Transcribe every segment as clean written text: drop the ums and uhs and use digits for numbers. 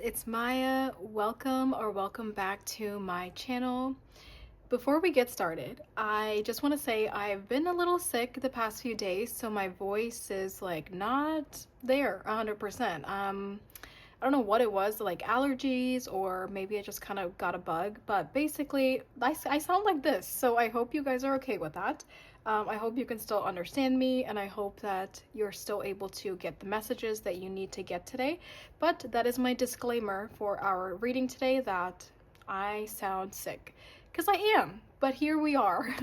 it's Maya. Welcome back to my channel. Before we get started, I just want to say I've been a little sick the past few days, so my voice is like not there 100%. I don't know what it was, like allergies, or maybe I just kind of got a bug, but basically, I sound like this, so I hope you guys are okay with that. I hope you can still understand me, and I hope that you're still able to get the messages that you need to get today. But that is my disclaimer for our reading today, that I sound sick. Because I am, but here we are.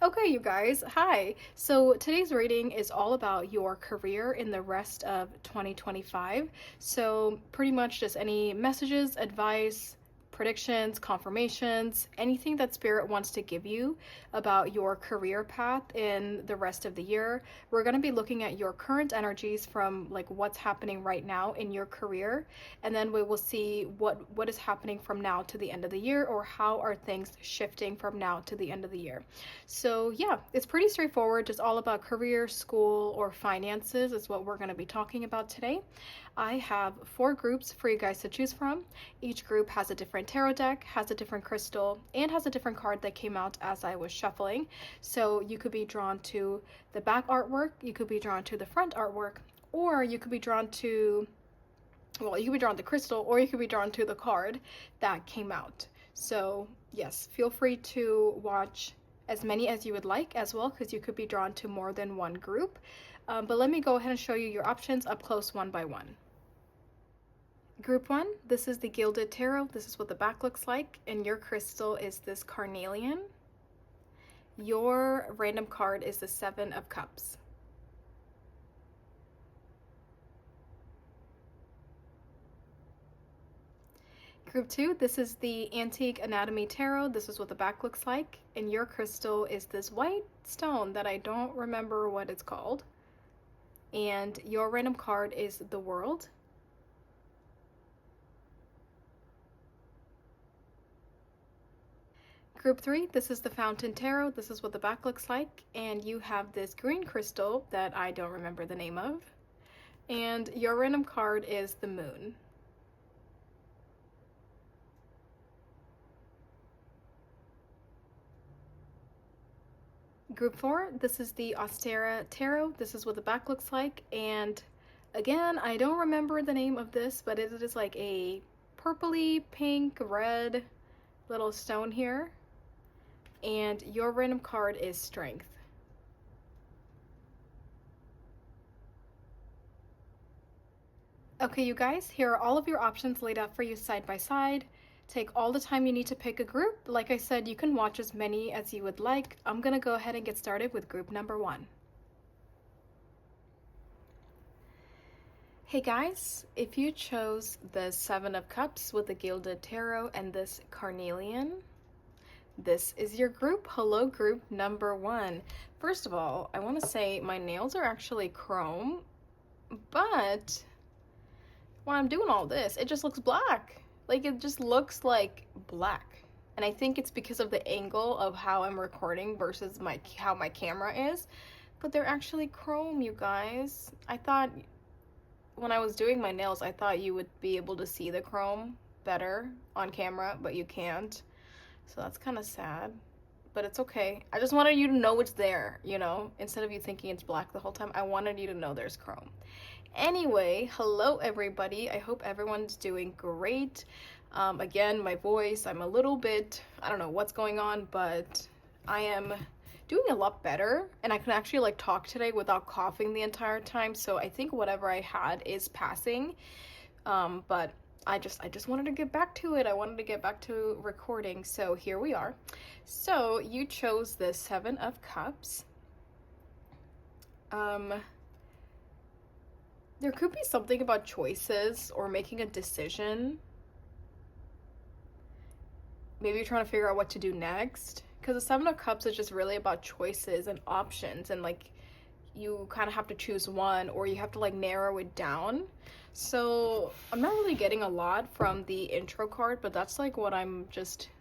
Okay, you guys, hi. So today's reading is all about your career in the rest of 2025. So pretty much just any messages, advice, predictions, confirmations, anything that Spirit wants to give you about your career path in the rest of the year. We're going to be looking at your current energies from like what's happening right now in your career, and then we will see what is happening from now to the end of the year, or how are things shifting from now to the end of the year. So yeah, it's pretty straightforward, just all about career, school, or finances is what we're going to be talking about today. I have 4 groups for you guys to choose from. Each group has a different tarot deck, has a different crystal, and has a different card that came out as I was shuffling. So you could be drawn to the back artwork, you could be drawn to the front artwork, or you could be drawn to, well, you could be drawn to crystal, or you could be drawn to the card that came out. So yes, feel free to watch as many as you would like as well, because you could be drawn to more than one group. But let me go ahead and show you your options up close one by one. Group 1, this is the Gilded Tarot. This is what the back looks like, and your crystal is this carnelian. Your random card is the 7 of Cups. Group 2, this is the Antique Anatomy Tarot. This is what the back looks like, and your crystal is this white stone that I don't remember what it's called. And your random card is the World. Group 3, this is the Fountain Tarot. This is what the back looks like, and you have this green crystal that I don't remember the name of. And your random card is the Moon. Group 4, this is the Ostara Tarot. This is what the back looks like, and again, I don't remember the name of this, but it is like a purpley, pink, red little stone here. And your random card is Strength. Okay, you guys, here are all of your options laid out for you side by side. Take all the time you need to pick a group. Like I said, you can watch as many as you would like. I'm gonna go ahead and get started with group number 1. Hey guys, if you chose the 7 of Cups with the Gilded Tarot and this carnelian, this is your group. Hello, group number 1. First of all, I want to say my nails are actually chrome, but when I'm doing all this, it just looks black. Like, it just looks like black. And I think it's because of the angle of how I'm recording versus how my camera is. But they're actually chrome, you guys. I thought, when I was doing my nails, I thought you would be able to see the chrome better on camera, but you can't. So that's kind of sad, but it's okay. I just wanted you to know it's there, you know? Instead of you thinking it's black the whole time, I wanted you to know there's chrome. Anyway, hello everybody. I hope everyone's doing great. Again, my voice, I'm a little bit, I don't know what's going on, but I am doing a lot better, and I can actually like talk today without coughing the entire time, so I think whatever I had is passing. But I just wanted to get back to it. I wanted to get back to recording, so here we are. So you chose the 7 of Cups. There could be something about choices or making a decision. Maybe you're trying to figure out what to do next, because the 7 of Cups is just really about choices and options, and like you kind of have to choose one, or you have to like narrow it down. So I'm not really getting a lot from the intro card, but that's like what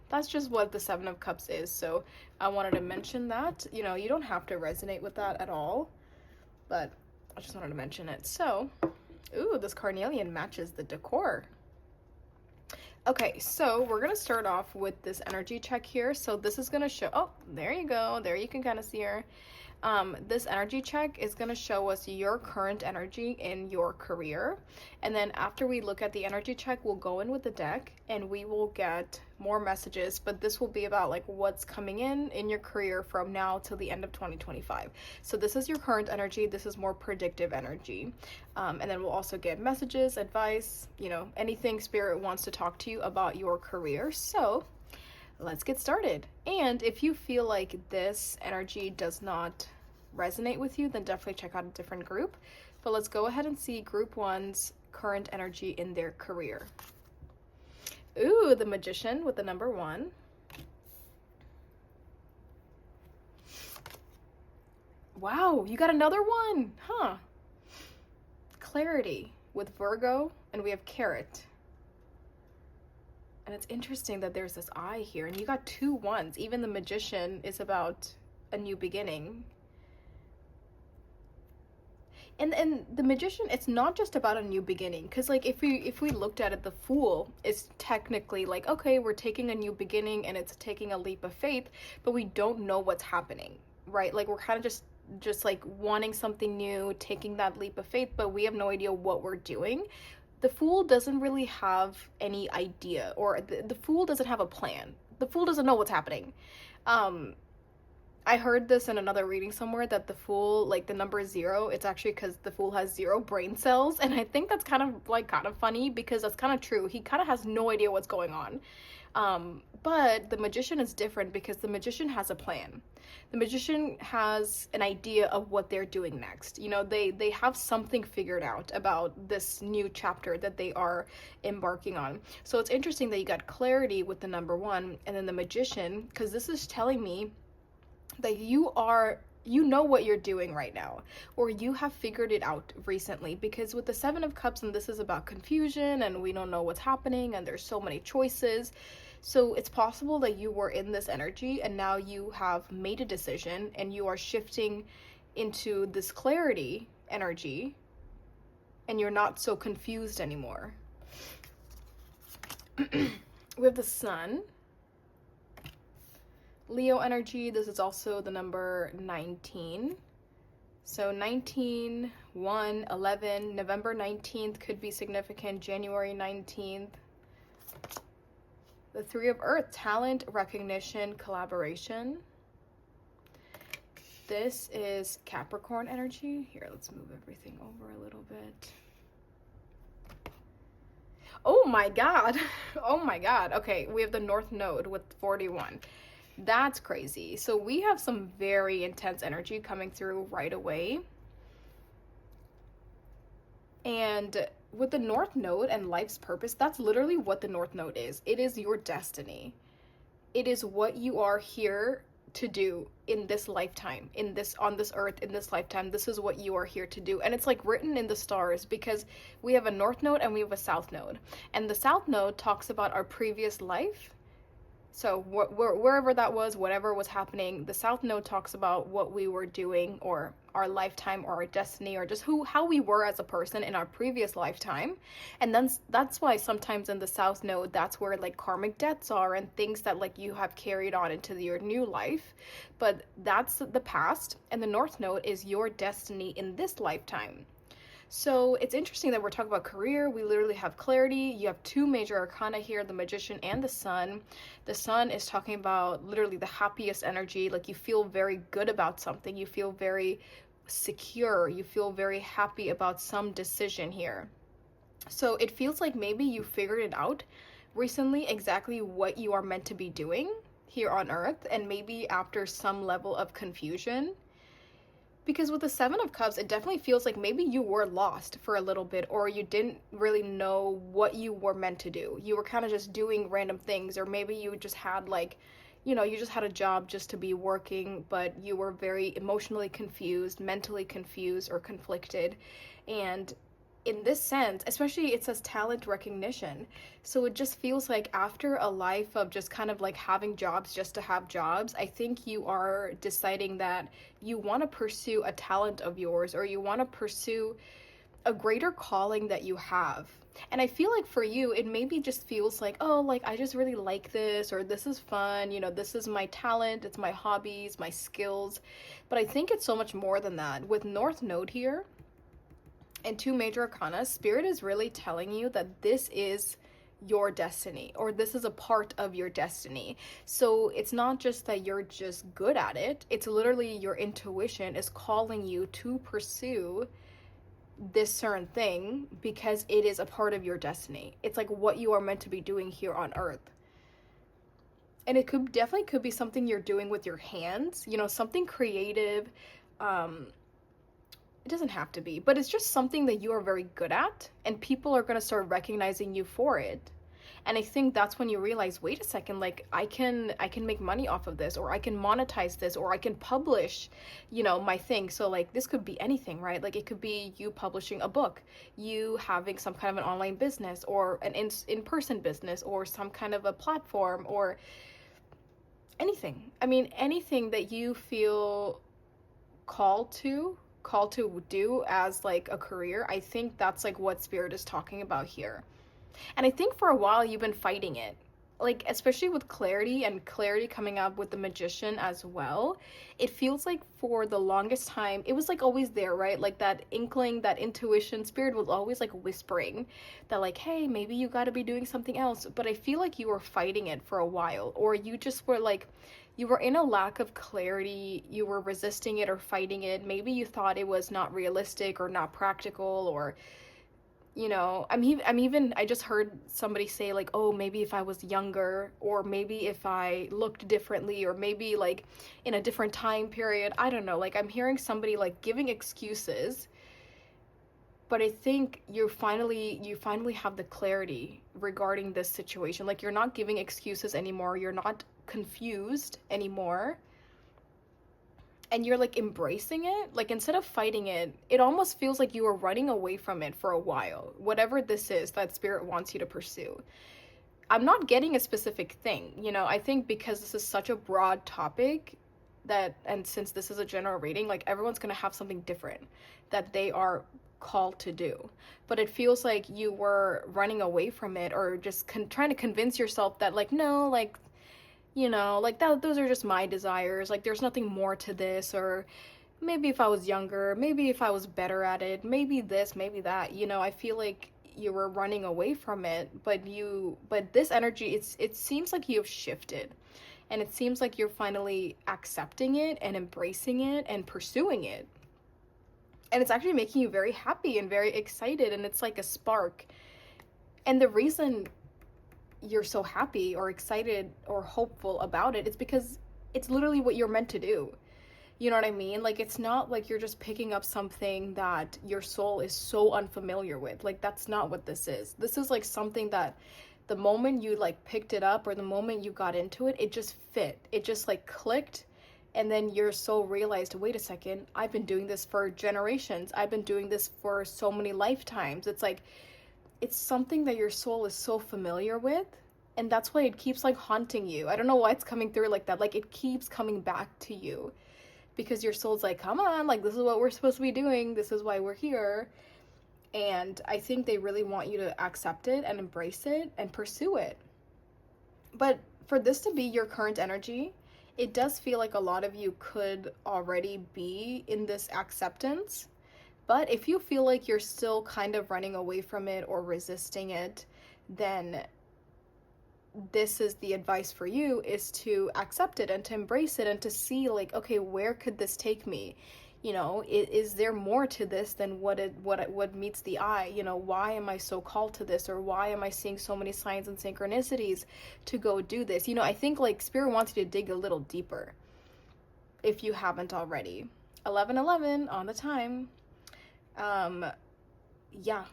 that's just what the 7 of Cups is. So I wanted to mention that. You know, you don't have to resonate with that at all, but I just wanted to mention it. So, ooh, this carnelian matches the decor. Okay, so we're gonna start off with this energy check here. So this is gonna show, oh, there you go. There you can kind of see her. This energy check is going to show us your current energy in your career. And then after we look at the energy check, we'll go in with the deck and we will get more messages. But this will be about like what's coming in your career from now till the end of 2025. So this is your current energy. This is more predictive energy. And then we'll also get messages, advice, you know, anything Spirit wants to talk to you about your career. So let's get started. And if you feel like this energy does not resonate with you, then definitely check out a different group. But let's go ahead and see group one's current energy in their career. Ooh, the Magician with the number 1. Wow, you got another one, huh? Clarity with Virgo, and we have Carrot. And it's interesting that there's this eye here, and you got 2 1s. Even the Magician is about a new beginning. And the Magician, it's not just about a new beginning, because like if we looked at it, the Fool is technically like, okay, we're taking a new beginning and it's taking a leap of faith, but we don't know what's happening, right? Like we're kind of just like wanting something new, taking that leap of faith, but we have no idea what we're doing. The Fool doesn't really have any idea, or the Fool doesn't have a plan. The Fool doesn't know what's happening. I heard this in another reading somewhere that the Fool, like the number 0, it's actually because the Fool has 0 brain cells, and I think that's kind of funny because that's kind of true. He kind of has no idea what's going on. But the Magician is different because the Magician has a plan. The Magician has an idea of what they're doing next. You know, they have something figured out about this new chapter that they are embarking on. So it's interesting that you got Clarity with the number 1 and then the Magician, because this is telling me that you know what you're doing right now, or you have figured it out recently, because with the 7 of Cups, and this is about confusion and we don't know what's happening and there's so many choices. So it's possible that you were in this energy and now you have made a decision and you are shifting into this clarity energy and you're not so confused anymore. We have the Sun, Leo energy. This is also the number 19. So 19, 1, 11, November 19th could be significant, January 19th. The 3 of Earth, talent, recognition, collaboration. This is Capricorn energy. Here, let's move everything over a little bit. Oh my God. Oh my God. Okay, we have the North Node with 41. That's crazy. So we have some very intense energy coming through right away. And with the North Node and life's purpose, that's literally what the North Node is. It is your destiny. It is what you are here to do in this lifetime, on this earth, in this lifetime. This is what you are here to do. And it's like written in the stars, because we have a North Node and we have a South Node. And the South Node talks about our previous life. So wherever that was, whatever was happening, the South Node talks about what we were doing, or our lifetime, or our destiny, or just how we were as a person in our previous lifetime. And then that's why sometimes in the South Node, that's where like karmic debts are and things that like you have carried on into your new life. But that's the past, and the North Node is your destiny in this lifetime. So it's interesting that we're talking about career. We literally have clarity. You have 2 major arcana here, the Magician and the Sun. The Sun is talking about literally the happiest energy. Like you feel very good about something. You feel very secure. You feel very happy about some decision here. So it feels like maybe you figured it out recently exactly what you are meant to be doing here on Earth, and maybe after some level of confusion. Because with the 7 of Cups, it definitely feels like maybe you were lost for a little bit, or you didn't really know what you were meant to do. You were kind of just doing random things, or maybe you just had like, you know, you just had a job just to be working, but you were very emotionally confused, mentally confused, or conflicted. And in this sense, especially it says talent recognition. So it just feels like after a life of just kind of like having jobs just to have jobs, I think you are deciding that you want to pursue a talent of yours, or you want to pursue a greater calling that you have. And I feel like for you, it maybe just feels like, oh, like I just really like this, or this is fun, you know, this is my talent, it's my hobbies, my skills. But I think it's so much more than that. With North Node here and two major arcana, Spirit is really telling you that this is your destiny, or this is a part of your destiny. So it's not just that you're just good at it, it's literally your intuition is calling you to pursue this certain thing because it is a part of your destiny. It's like what you are meant to be doing here on earth. And it could be something you're doing with your hands, you know, something creative. It doesn't have to be, but it's just something that you are very good at, and people are going to start recognizing you for it. And I think that's when you realize, wait a second, like I can make money off of this, or I can monetize this, or I can publish, you know, my thing. So like this could be anything, right? Like it could be you publishing a book, you having some kind of an online business, or an in-person business, or some kind of a platform, or anything. I mean, anything that you feel called to do as like a career. I think that's like what Spirit is talking about here. And I think for a while you've been fighting it, like especially with clarity, and clarity coming up with the Magician as well. It feels like for the longest time it was like always there, right? Like that inkling, that intuition, Spirit was always like whispering that like, hey, maybe you got to be doing something else. But I feel like you were fighting it for a while, or you just were like, you were in a lack of clarity, you were resisting it or fighting it. Maybe you thought it was not realistic or not practical, or you know, I just heard somebody say like, oh, maybe if I was younger, or maybe if I looked differently, or maybe like in a different time period. I don't know, like I'm hearing somebody like giving excuses. But I think you finally have the clarity regarding this situation. Like you're not giving excuses anymore, you're not confused anymore, and you're like embracing it. Like instead of fighting it, it almost feels like you were running away from it for a while, whatever this is that Spirit wants you to pursue. I'm not getting a specific thing, you know. I think because this is such a broad topic, that, and since this is a general reading, like everyone's gonna have something different that they are called to do. But it feels like you were running away from it, or just trying to convince yourself that like, no, like, you know, like that, those are just my desires, like there's nothing more to this. Or maybe if I was younger, maybe if I was better at it, maybe this, maybe that, you know. I feel like you were running away from it, but this energy, it seems like you've shifted, and it seems like you're finally accepting it and embracing it and pursuing it. And it's actually making you very happy and very excited, and it's like a spark. And the reason you're so happy or excited or hopeful about it is because it's literally what you're meant to do. You know what I mean? Like it's not like you're just picking up something that your soul is so unfamiliar with. Like that's not what this is. This is like something that the moment you like picked it up, or the moment you got into it, it just fit. It just like clicked. And then your soul realized, wait a second, I've been doing this for generations. I've been doing this for so many lifetimes. It's like, it's something that your soul is so familiar with, and that's why it keeps like haunting you. I don't know why it's coming through like that. Like it keeps coming back to you because your soul's like, come on, like this is what we're supposed to be doing. This is why we're here. And I think they really want you to accept it and embrace it and pursue it. But for this to be your current energy, it does feel like a lot of you could already be in this acceptance. But if you feel like you're still kind of running away from it or resisting it, then this is the advice for you, is to accept it and to embrace it and to see like, okay, where could this take me? You know, is there more to this than what meets the eye? You know, why am I so called to this? Or why am I seeing so many signs and synchronicities to go do this? You know, I think like Spirit wants you to dig a little deeper if you haven't already. 11:11 on the time. Yeah,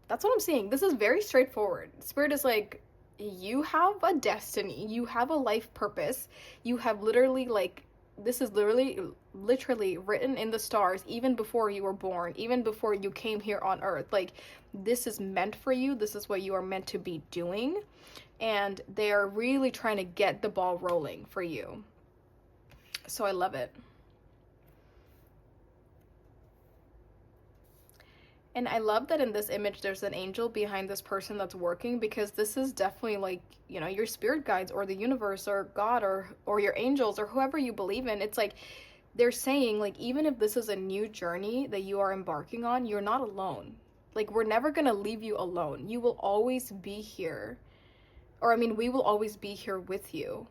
that's what I'm seeing. This is very straightforward. Spirit is like, you have a destiny, you have a life purpose, you have literally like, this is literally written in the stars even before you were born, even before you came here on earth. Like this is meant for you, this is what you are meant to be doing, and they are really trying to get the ball rolling for you. So I love it. And I love that in this image there's an angel behind this person that's working, because this is definitely like, you know, your spirit guides or the universe or God or your angels or whoever you believe in. It's like they're saying, like, even if this is a new journey that you are embarking on, you're not alone. Like, we're never going to leave you alone. You will always be here. Or I mean, we will always be here with you,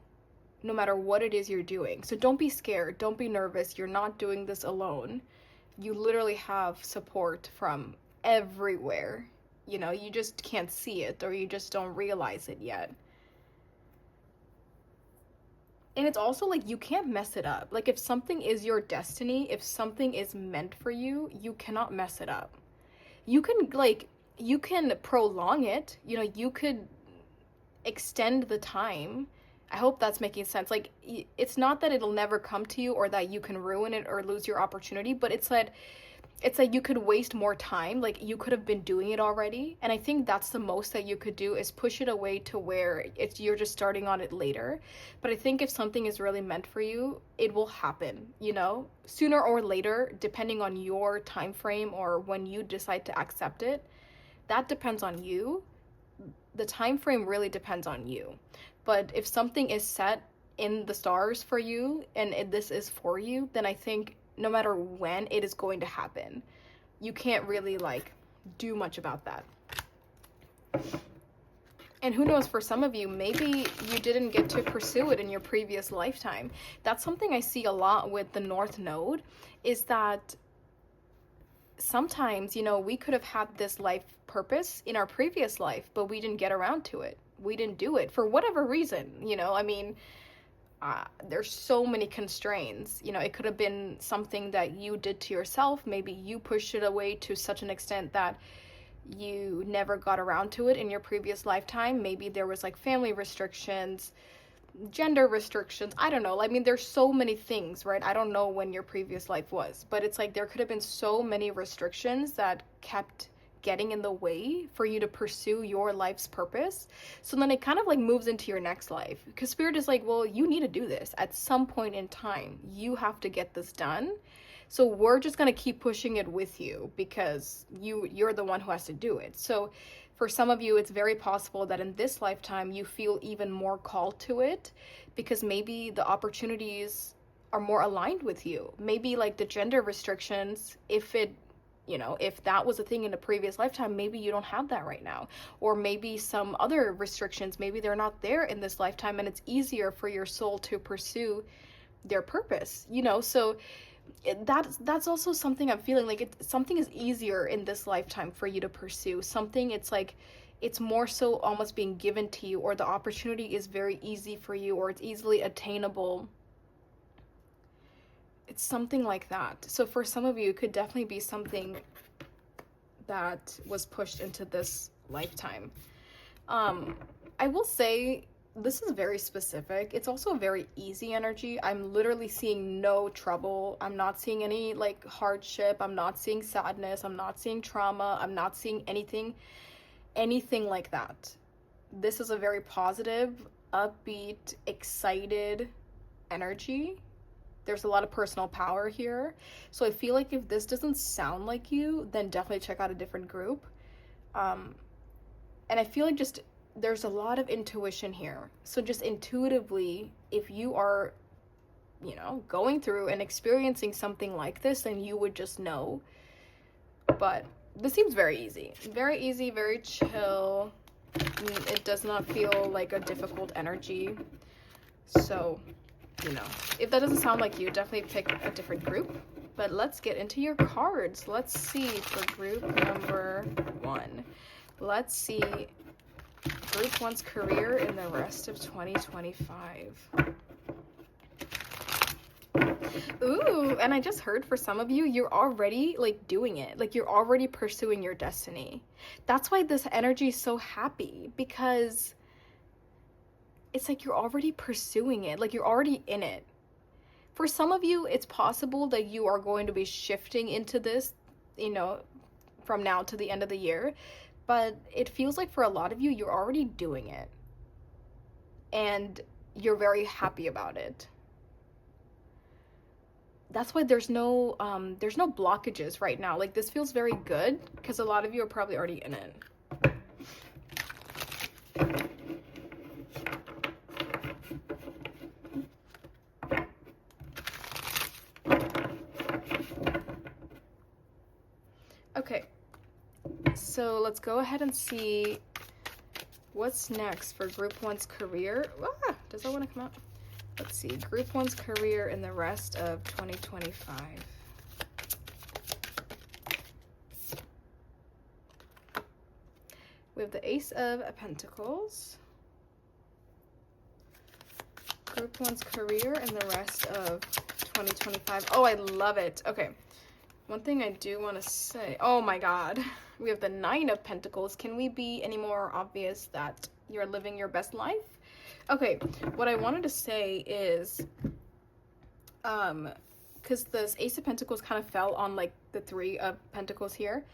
no matter what it is you're doing. So don't be scared, don't be nervous. You're not doing this alone. You literally have support from everywhere. You know, you just can't see it, or you just don't realize it yet. And it's also like you can't mess it up. Like, if something is your destiny, if something is meant for you, you cannot mess it up. You can, like, you can prolong it, you know, you could extend the time. I hope that's making sense. Like, it's not that it'll never come to you or that you can ruin it or lose your opportunity, but it's like you could waste more time. Like, you could have been doing it already. And I think that's the most that you could do, is push it away to where you're just starting on it later. But I think if something is really meant for you, it will happen, you know, sooner or later, depending on your time frame or when you decide to accept it. That depends on you. The time frame really depends on you. But if something is set in the stars for you and this is for you, then I think no matter when, it is going to happen. You can't really like do much about that. And who knows, for some of you, maybe you didn't get to pursue it in your previous lifetime. That's something I see a lot with the North Node, is that sometimes, you know, we could have had this life purpose in our previous life, but we didn't get around to it. We didn't do it for whatever reason, you know. I mean, there's so many constraints. You know, it could have been something that you did to yourself. Maybe you pushed it away to such an extent that you never got around to it in your previous lifetime. Maybe there was like family restrictions, gender restrictions. I don't know. I mean, there's so many things, right? I don't know when your previous life was, but it's like there could have been so many restrictions that kept getting in the way for you to pursue your life's purpose. So then it kind of like moves into your next life, because spirit is like, well, you need to do this at some point in time. You have to get this done. So we're just going to keep pushing it with you, because you're the one who has to do it. So for some of you, it's very possible that in this lifetime you feel even more called to it, because maybe the opportunities are more aligned with you. Maybe like the gender restrictions, if that was a thing in a previous lifetime, maybe you don't have that right now. Or maybe some other restrictions, maybe they're not there in this lifetime, and it's easier for your soul to pursue their purpose, you know. So that's also something I'm feeling like something is easier in this lifetime for you to pursue. Something, it's like it's more so almost being given to you, or the opportunity is very easy for you, or it's easily attainable. It's something like that. So for some of you, it could definitely be something that was pushed into this lifetime. I will say this is very specific. It's also a very easy energy. I'm literally seeing no trouble. I'm not seeing any like hardship. I'm not seeing sadness. I'm not seeing trauma. I'm not seeing anything like that. This is a very positive, upbeat, excited energy. There's a lot of personal power here. So I feel like if this doesn't sound like you, then definitely check out a different group. And I feel like just there's a lot of intuition here. So just intuitively, if you are, you know, going through and experiencing something like this, then you would just know. But this seems very easy, very chill. It does not feel like a difficult energy. So, you know, if that doesn't sound like you, definitely pick a different group. But let's get into your cards. Let's see for group number 1. Let's see group 1's career in the rest of 2025. Ooh, and I just heard for some of you, you're already like doing it. Like you're already pursuing your destiny. That's why this energy is so happy, because it's like you're already pursuing it, like you're already in it. For some of you, it's possible that you are going to be shifting into this, you know, from now to the end of the year. But it feels like for a lot of you, you're already doing it. And you're very happy about it. that's why there's no blockages right now. Like, this feels very good because a lot of you are probably already in it. Okay, so let's go ahead and see what's next for Group 1's career. Ah, does that want to come out? Let's see, Group 1's career in the rest of 2025. We have the Ace of Pentacles. Group 1's career in the rest of 2025. Oh, I love it. Okay. One thing I do want to say. Oh my God. We have the Nine of Pentacles. Can we be any more obvious that you're living your best life? Okay. What I wanted to say is, because this Ace of Pentacles kind of fell on like the Three of Pentacles here.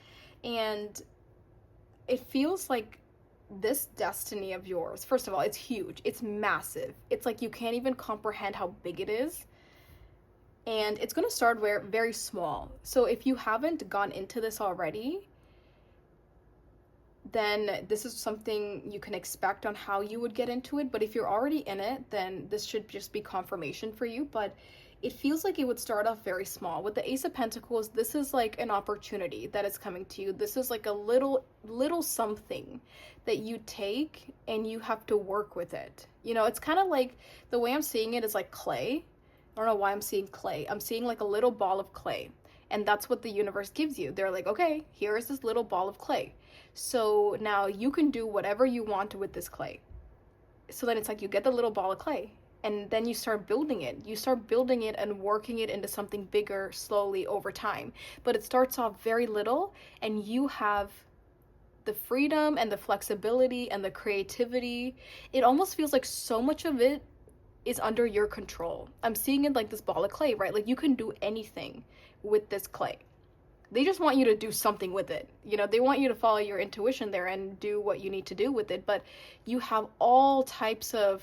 And it feels like this destiny of yours, first of all, it's huge. It's massive. It's like you can't even comprehend how big it is. And it's going to start very small. So if you haven't gone into this already, then this is something you can expect on how you would get into it. But if you're already in it, then this should just be confirmation for you. But it feels like it would start off very small. With the Ace of Pentacles, this is like an opportunity that is coming to you. This is like a little something that you take and you have to work with it. You know, it's kind of like, the way I'm seeing it is like clay. I don't know why I'm seeing clay. I'm seeing like a little ball of clay. And that's what the universe gives you. They're like, okay, here is this little ball of clay. So now you can do whatever you want with this clay. So then it's like you get the little ball of clay. And then you start building it. You start building it and working it into something bigger slowly over time. But it starts off very little, and you have the freedom and the flexibility and the creativity. It almost feels like so much of it is under your control. I'm seeing it like this ball of clay, right? Like you can do anything with this clay. They just want you to do something with it. You know, they want you to follow your intuition there and do what you need to do with it. But you have all types of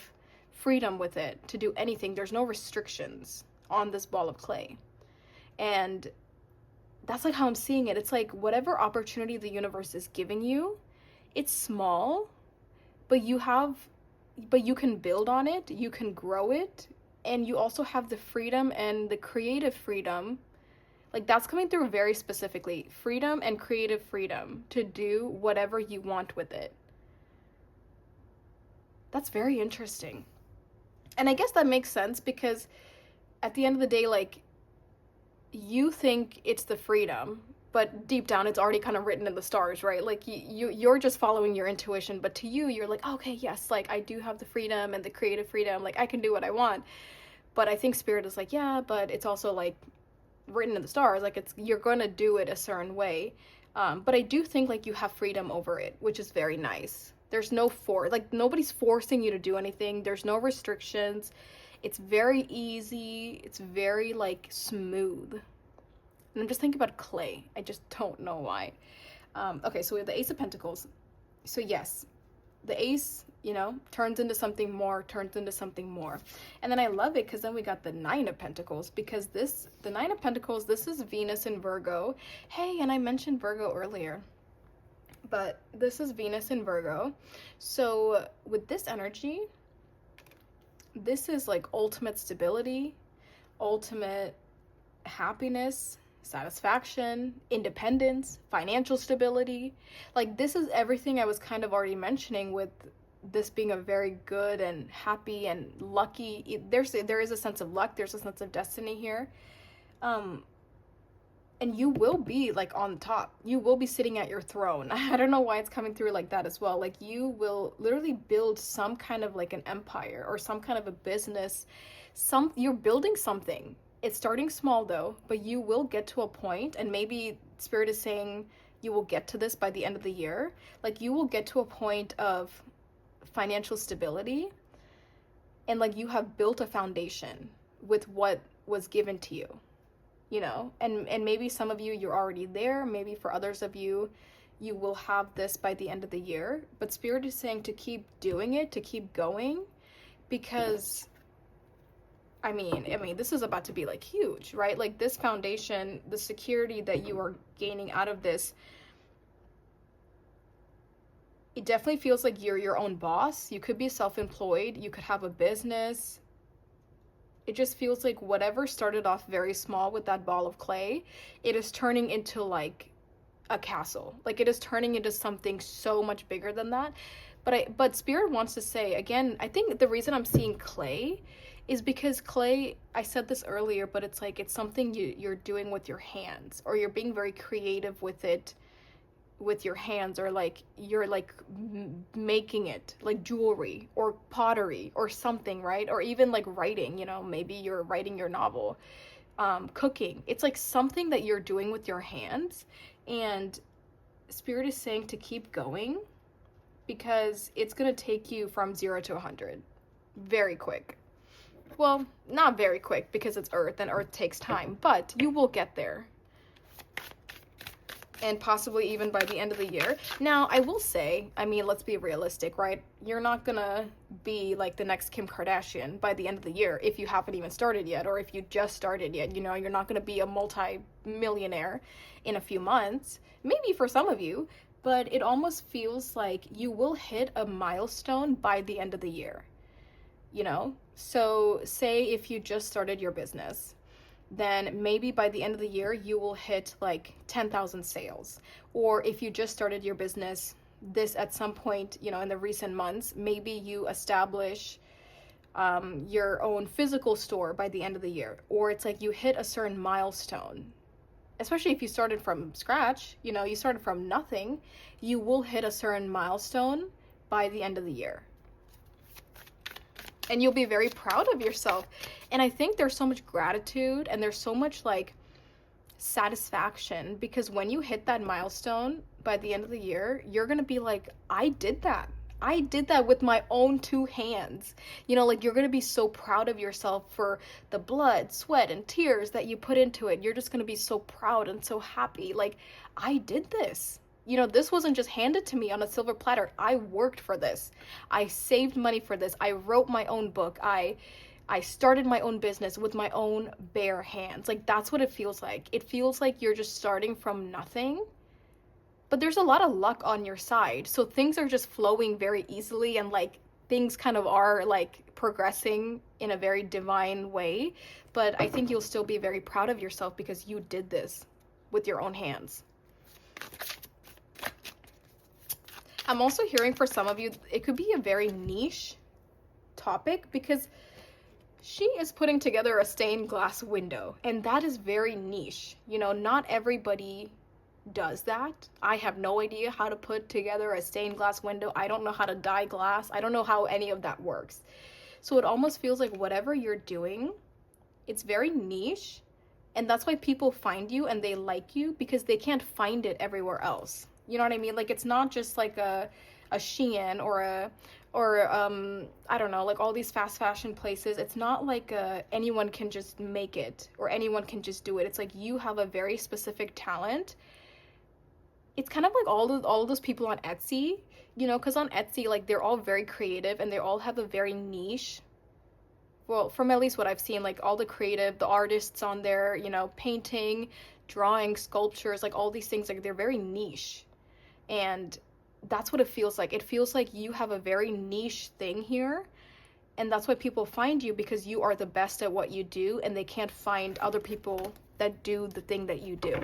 freedom with it to do anything. There's no restrictions on this ball of clay. And that's like how I'm seeing it. It's like whatever opportunity the universe is giving you, it's small, but you can build on it, you can grow it, and you also have the freedom and the creative freedom. Like that's coming through very specifically. Freedom and creative freedom to do whatever you want with it. That's very interesting. And I guess that makes sense because at the end of the day, like, you think it's the freedom, but deep down it's already kind of written in the stars, right? Like you're just following your intuition, but to you, you're like, oh, okay, yes, like I do have the freedom and the creative freedom, like I can do what I want. But I think Spirit is like, yeah, but it's also like written in the stars, like you're gonna do it a certain way. But I do think like you have freedom over it, which is very nice. There's no like nobody's forcing you to do anything. There's no restrictions. It's very easy. It's very like smooth. And I'm just thinking about clay. I just don't know why. Okay, so we have the Ace of Pentacles. So yes, the Ace, you know, turns into something more. And then I love it because then we got the Nine of Pentacles, because the Nine of Pentacles, this is Venus in Virgo. Hey, and I mentioned Virgo earlier, but this is Venus in Virgo. So with this energy, this is like ultimate stability, ultimate happiness, satisfaction, independence, financial stability. Like this is everything I was kind of already mentioning with this being a very good and happy and lucky. There is a sense of luck. There's a sense of destiny here. And you will be like on top. You will be sitting at your throne. I don't know why it's coming through like that as well. Like you will literally build some kind of like an empire or some kind of a business. You're building something. It's starting small though, but you will get to a point, and maybe Spirit is saying you will get to this by the end of the year. Like you will get to a point of financial stability, and like you have built a foundation with what was given to you. You know, and maybe some of you, you're already there. Maybe for others of you, you will have this by the end of the year. But Spirit is saying to keep doing it, to keep going, because I mean, this is about to be like huge, right? Like this foundation, the security that you are gaining out of this, it definitely feels like you're your own boss. You could be self-employed, you could have a business. It just feels like whatever started off very small with that ball of clay, it is turning into like a castle. Like it is turning into something so much bigger than that. But Spirit wants to say again, I think the reason I'm seeing clay is because clay, I said this earlier, but it's like it's something you're doing with your hands, or you're being very creative with it with your hands, or like you're like making it like jewelry or pottery or something, right? Or even like writing, you know, maybe you're writing your novel, cooking. It's like something that you're doing with your hands, and Spirit is saying to keep going because it's going to take you from 0 to 100 very quick. Well, not very quick because it's Earth and Earth takes time, but you will get there. And possibly even by the end of the year. Now, I will say, I mean, let's be realistic, right? You're not gonna be like the next Kim Kardashian by the end of the year if you haven't even started yet, or if you just started yet. You know, you're not gonna be a multi-millionaire in a few months. Maybe for some of you, but it almost feels like you will hit a milestone by the end of the year, you know? So say if you just started your business, then maybe by the end of the year you will hit like 10,000 sales. Or if you just started your business, this at some point, you know, in the recent months, maybe you establish your own physical store by the end of the year. Or it's like you hit a certain milestone. Especially if you started from scratch, you know, you started from nothing, you will hit a certain milestone by the end of the year. And you'll be very proud of yourself. And I think there's so much gratitude and there's so much like satisfaction, because when you hit that milestone by the end of the year, you're gonna be like, I did that. I did that with my own 2 hands. You know, like you're gonna be so proud of yourself for the blood, sweat, and tears that you put into it. You're just gonna be so proud and so happy. Like, I did this. You know, this wasn't just handed to me on a silver platter. I worked for this. I saved money for this. I wrote my own book. I started my own business with my own bare hands. Like, that's what it feels like. It feels like you're just starting from nothing. But there's a lot of luck on your side. So things are just flowing very easily, and like things kind of are like progressing in a very divine way. But I think you'll still be very proud of yourself because you did this with your own hands. I'm also hearing for some of you, it could be a very niche topic because she is putting together a stained glass window, and that is very niche. You know, not everybody does that. I have no idea how to put together a stained glass window. I don't know how to dye glass. I don't know how any of that works. So it almost feels like whatever you're doing, it's very niche, and that's why people find you and they like you, because they can't find it everywhere else. You know what I mean? Like, it's not just like a Shein or I don't know, like all these fast fashion places. It's not like anyone can just make it or anyone can just do it. It's like you have a very specific talent. It's kind of like all of those people on Etsy, you know, because on Etsy, like, they're all very creative and they all have a very niche. Well, from at least what I've seen, like all the artists on there, you know, painting, drawing, sculptures, like all these things, like they're very niche. And that's what it feels like. It feels like you have a very niche thing here, and that's why people find you, because you are the best at what you do, and they can't find other people that do the thing that you do.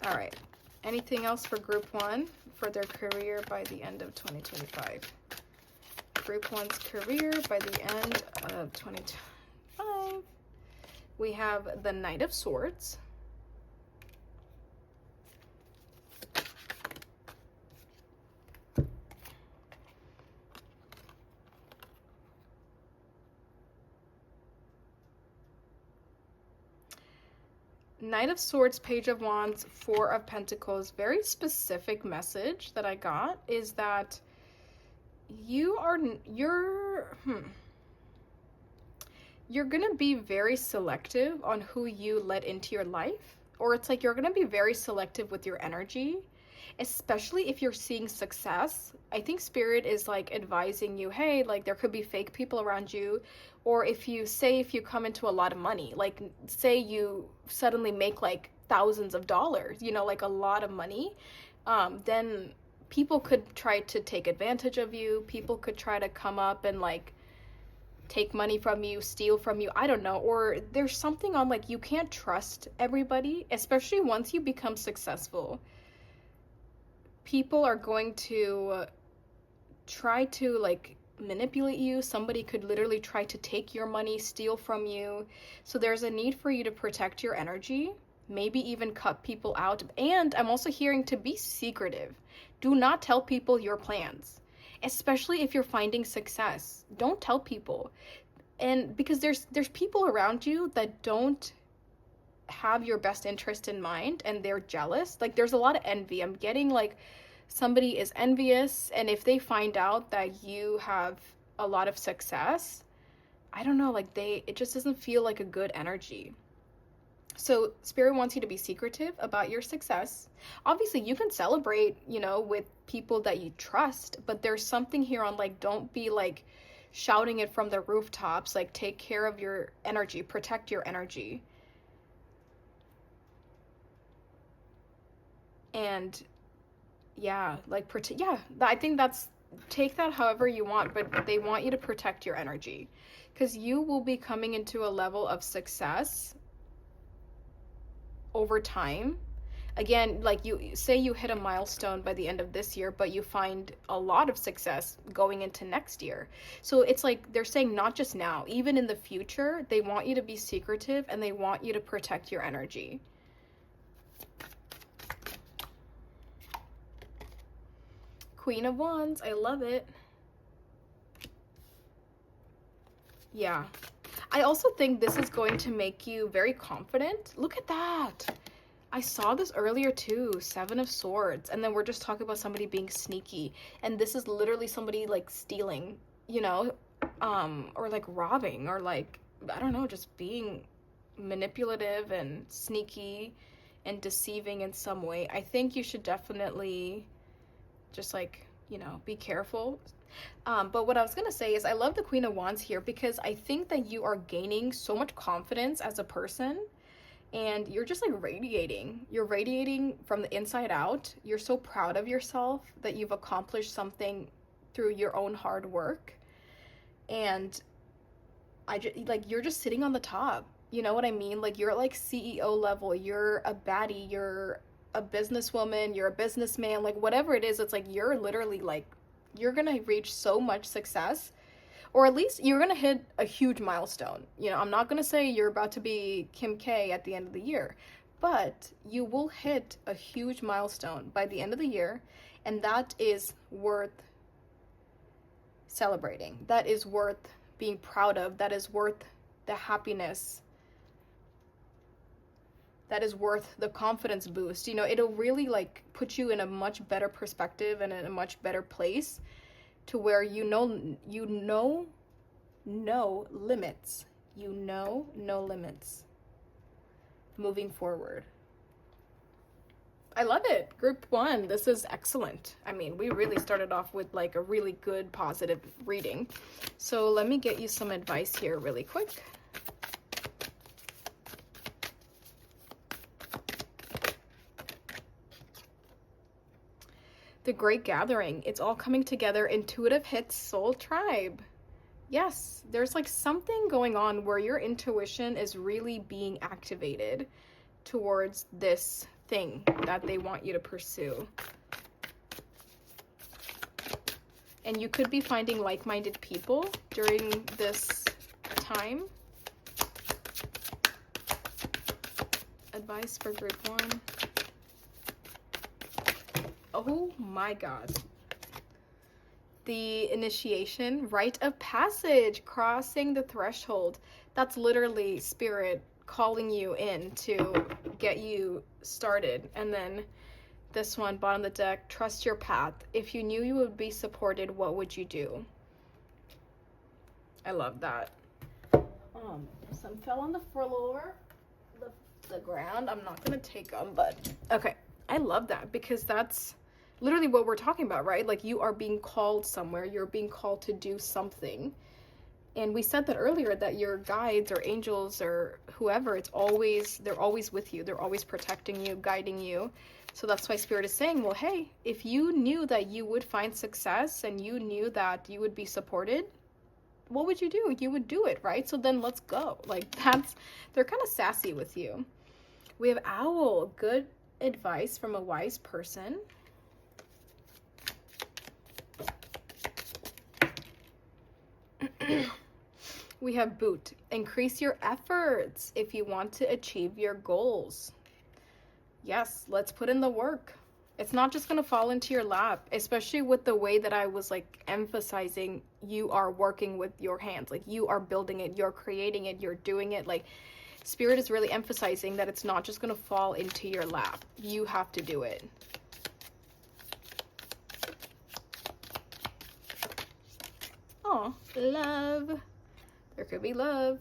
All right. Anything else for group 1 for their career by the end of 2025? Group 1's career by the end of 2025. We have the Knight of Swords. Knight of Swords, Page of Wands, 4 of Pentacles. Very specific message that I got is that you're gonna be very selective on who you let into your life, or it's like you're going to be very selective with your energy, especially if you're seeing success. I think Spirit is like advising you, hey, like there could be fake people around you. Or if you come into a lot of money, like say you suddenly make like thousands of dollars, you know, like a lot of money, then people could try to take advantage of you. People could try to come up and like take money from you, steal from you, I don't know. Or there's something on like you can't trust everybody, especially once you become successful. People are going to try to like manipulate you. Somebody could literally try to take your money, steal from you. So there's a need for you to protect your energy, maybe even cut people out. And I'm also hearing to be secretive. Do not tell people your plans, especially if you're finding success. Don't tell people. And because there's people around you that don't have your best interest in mind, and they're jealous. Like there's a lot of envy. I'm getting like somebody is envious, and if they find out that you have a lot of success, I don't know, like it just doesn't feel like a good energy. So Spirit wants you to be secretive about your success. Obviously you can celebrate, you know, with people that you trust, but there's something here on like, don't be like shouting it from the rooftops. Like take care of your energy, protect your energy. And yeah, like I think that's, take that however you want, but they want you to protect your energy, because you will be coming into a level of success over time. Again, like you say you hit a milestone by the end of this year, but you find a lot of success going into next year. So it's like they're saying not just now, even in the future, they want you to be secretive and they want you to protect your energy. Queen of Wands, I love it. Yeah. I also think this is going to make you very confident. Look at that. I saw this earlier too. 7 of Swords. And then we're just talking about somebody being sneaky. And this is literally somebody like stealing, you know, or like robbing, or like, I don't know, just being manipulative and sneaky and deceiving in some way. I think you should definitely just like, you know, be careful. But what I was gonna say is I love the Queen of Wands here, because I think that you are gaining so much confidence as a person, and you're just like radiating. You're radiating from the inside out. You're so proud of yourself that you've accomplished something through your own hard work. And you're just sitting on the top. You know what I mean? Like you're like CEO level. You're a baddie. You're a businesswoman. You're a businessman. Like whatever it is, it's like you're literally like, you're gonna reach so much success, or at least you're gonna hit a huge milestone. You know, I'm not gonna say you're about to be Kim K at the end of the year, but you will hit a huge milestone by the end of the year, and that is worth celebrating. That is worth being proud of. That is worth the happiness. That is worth the confidence boost. You know, it'll really like put you in a much better perspective and in a much better place, to where you know no limits. You know no limits moving forward. I love it. Group 1, this is excellent. I mean, we really started off with like a really good positive reading. So let me get you some advice here really quick. The Great Gathering. It's all coming together. Intuitive hits Soul Tribe. Yes, there's like something going on where your intuition is really being activated towards this thing that they want you to pursue. And you could be finding like-minded people during this time. Advice for Group 1. Oh my God. The initiation, rite of passage, crossing the threshold. That's literally Spirit calling you in to get you started. And then this one, bottom of the deck, trust your path. If you knew you would be supported, what would you do? I love that. Some fell on the floor. The the ground. I'm not gonna take them, but okay. I love that because that's literally what we're talking about, right? Like you are being called somewhere, you're being called to do something. And we said that earlier, that your guides or angels or whoever, they're always with you. They're always protecting you, guiding you. So that's why Spirit is saying, well, hey, if you knew that you would find success and you knew that you would be supported, what would you do? You would do it, right? So then let's go. Like they're kind of sassy with you. We have Owl, good advice from a wise person. We have Boot, increase your efforts if you want to achieve your goals. Yes, let's put in the work. It's not just going to fall into your lap, especially with the way that I was like emphasizing you are working with your hands. Like you are building it, you're creating it, you're doing it. Like Spirit is really emphasizing that it's not just going to fall into your lap. You have to do it. Oh, love. There could be love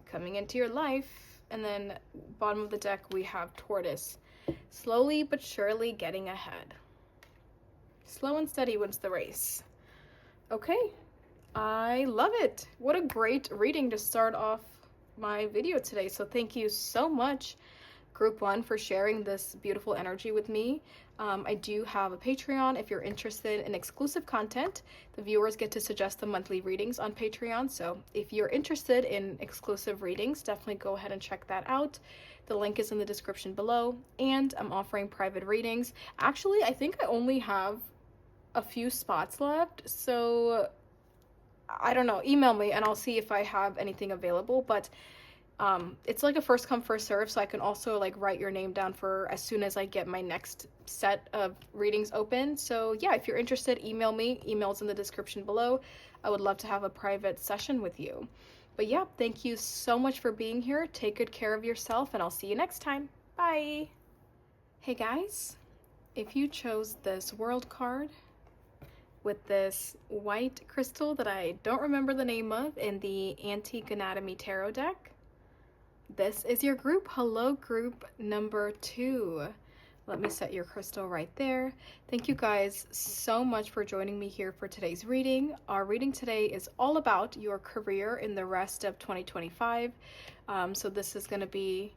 coming into your life. And then bottom of the deck, we have Tortoise. Slowly but surely getting ahead. Slow and steady wins the race. Okay, I love it. What a great reading to start off my video today. So thank you so much, Group 1, for sharing this beautiful energy with me. I do have a Patreon if you're interested in exclusive content. The viewers get to suggest the monthly readings on Patreon. So if you're interested in exclusive readings, definitely go ahead and check that out. The link is in the description below. And I'm offering private readings. Actually, I think I only have a few spots left. So I don't know. Email me and I'll see if I have anything available. But it's like a first come first serve, so I can also like write your name down for as soon as I get my next set of readings open. So yeah, if you're interested, email me. Email's in the description below. I would love to have a private session with you. But yeah, thank you so much for being here. Take good care of yourself and I'll see you next time. Bye. Hey guys, if you chose this world card with this white crystal that I don't remember the name of in the Antique Anatomy Tarot deck, this is your group. Hello, group number 2. Let me set your crystal right there. Thank you guys so much for joining me here for today's reading. Our reading today is all about your career in the rest of 2025. So this is going to be,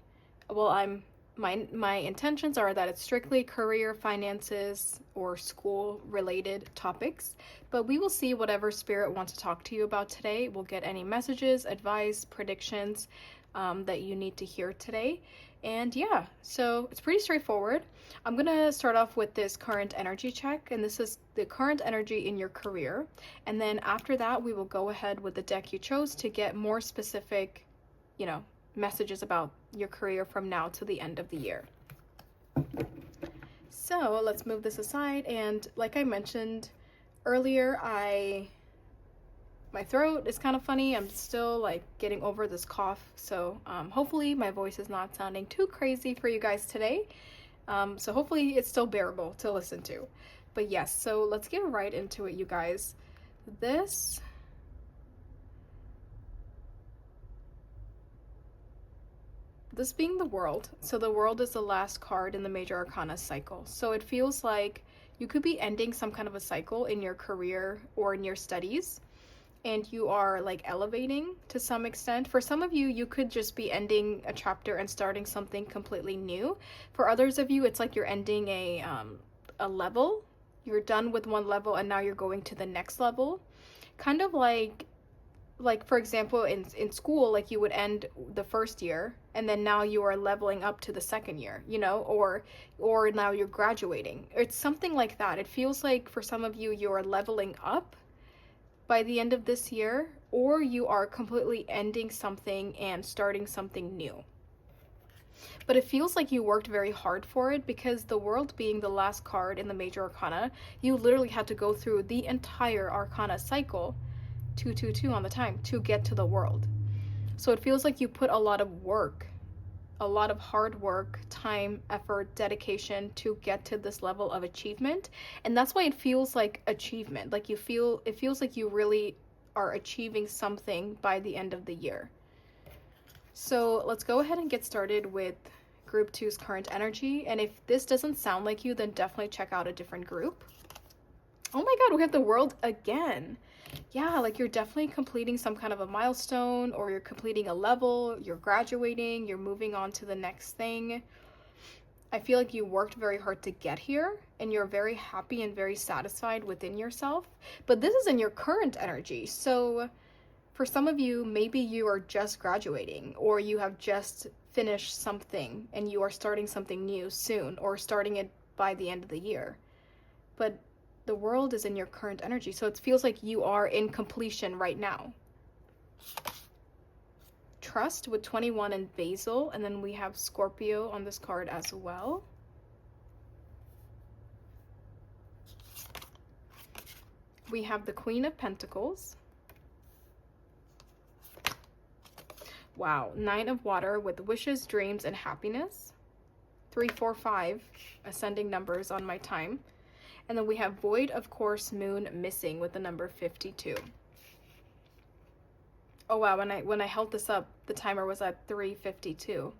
well, my intentions are that it's strictly career, finances, or school related topics, but we will see whatever Spirit wants to talk to you about today. We'll get any messages, advice, predictions that you need to hear today. And yeah, so it's pretty straightforward. I'm gonna start off with this current energy check, and this is the current energy in your career. And then after that, we will go ahead with the deck you chose to get more specific, messages about your career from now to the end of the year. So let's move this aside. And like I mentioned earlier, my throat is kind of funny. I'm still like getting over this cough. So hopefully my voice is not sounding too crazy for you guys today. So hopefully it's still bearable to listen to. But yes, so let's get right into it, you guys. This being the World. So the World is the last card in the Major Arcana cycle. So it feels like you could be ending some kind of a cycle in your career or in your studies, and you are like elevating to some extent. For some of you, you could just be ending a chapter and starting something completely new. For others of you, it's like you're ending a level. You're done with one level and now you're going to the next level. Kind of like for example, in school, like you would end the first year and then now you are leveling up to the second year, or now you're graduating. It's something like that. It feels like for some of you, you're leveling up by the end of this year, or you are completely ending something and starting something new. But it feels like you worked very hard for it, because the World being the last card in the Major Arcana, you literally had to go through the entire Arcana cycle, 222 on the time, to get to the World. So it feels like you put a lot of work, a lot of hard work, time, effort, dedication to get to this level of achievement. And that's why it feels like achievement. Like it feels like you really are achieving something by the end of the year. So let's go ahead and get started with group two's current energy. And if this doesn't sound like you, then definitely check out a different group. Oh my God, we have the World again. Yeah, like you're definitely completing some kind of a milestone, or you're completing a level, you're graduating, you're moving on to the next thing. I feel like you worked very hard to get here, and you're very happy and very satisfied within yourself. But this is in your current energy. So for some of you, maybe you are just graduating, or you have just finished something and you are starting something new soon, or starting it by the end of the year. But the World is in your current energy. So it feels like you are in completion right now. Trust with 21 and Basil, and then we have Scorpio on this card as well. We have the Queen of Pentacles. Wow, 9 of Water with wishes, dreams, and happiness. 3, 4, 5 ascending numbers on my time. And then we have Void, of course, Moon, missing with the number 52. Oh wow, when I held this up, the timer was at 3:52.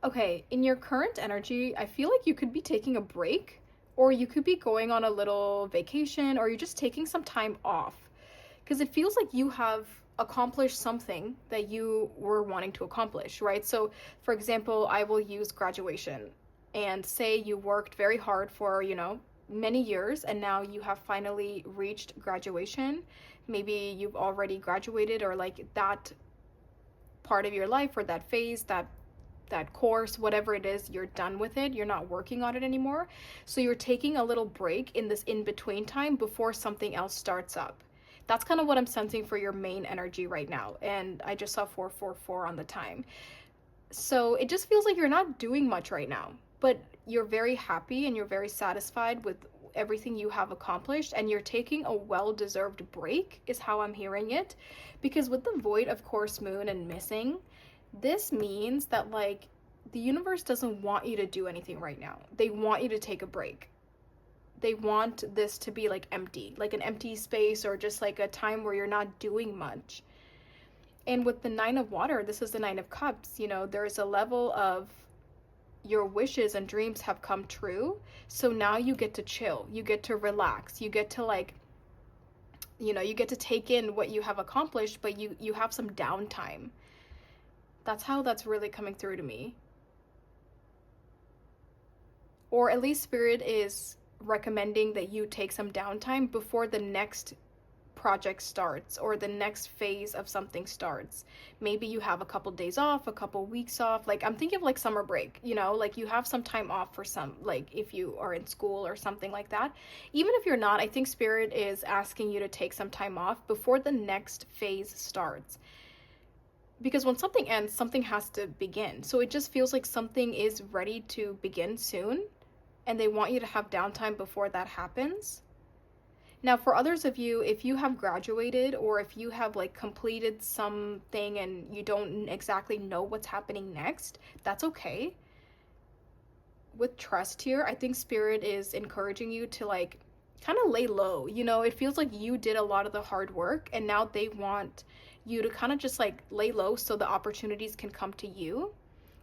Okay, in your current energy, I feel like you could be taking a break, or you could be going on a little vacation, or you're just taking some time off. Because it feels like you have accomplished something that you were wanting to accomplish, right? So, for example, I will use graduation, and say you worked very hard for, many years, and now you have finally reached graduation. Maybe you've already graduated, or like that part of your life, or that phase, that course, whatever it is, you're done with it. You're not working on it anymore. So you're taking a little break in this in-between time before something else starts up. That's kind of what I'm sensing for your main energy right now. And I just saw 444 on the time. So it just feels like you're not doing much right now, but you're very happy and you're very satisfied with everything you have accomplished, and you're taking a well-deserved break is how I'm hearing it. Because with the Void, of course, Moon, and missing, this means that like the universe doesn't want you to do anything right now. They want you to take a break. They want this to be like empty, like an empty space, or just like a time where you're not doing much. And with the 9 of Water, this is the 9 of Cups, there's a level of your wishes and dreams have come true. So now you get to chill, you get to relax, you get to like, you get to take in what you have accomplished, but you have some downtime. That's how that's really coming through to me. Or at least Spirit is recommending that you take some downtime before the next project starts, or the next phase of something starts. Maybe you have a couple days off, a couple weeks off. Like I'm thinking of like summer break, like you have some time off for some, like if you are in school or something like that. Even if you're not, I think Spirit is asking you to take some time off before the next phase starts. Because when something ends, something has to begin. So it just feels like something is ready to begin soon, and they want you to have downtime before that happens. Now, for others of you, if you have graduated, or if you have like completed something and you don't exactly know what's happening next, that's okay. With Trust here, I think Spirit is encouraging you to like kind of lay low. It feels like you did a lot of the hard work, and now they want you to kind of just like lay low so the opportunities can come to you,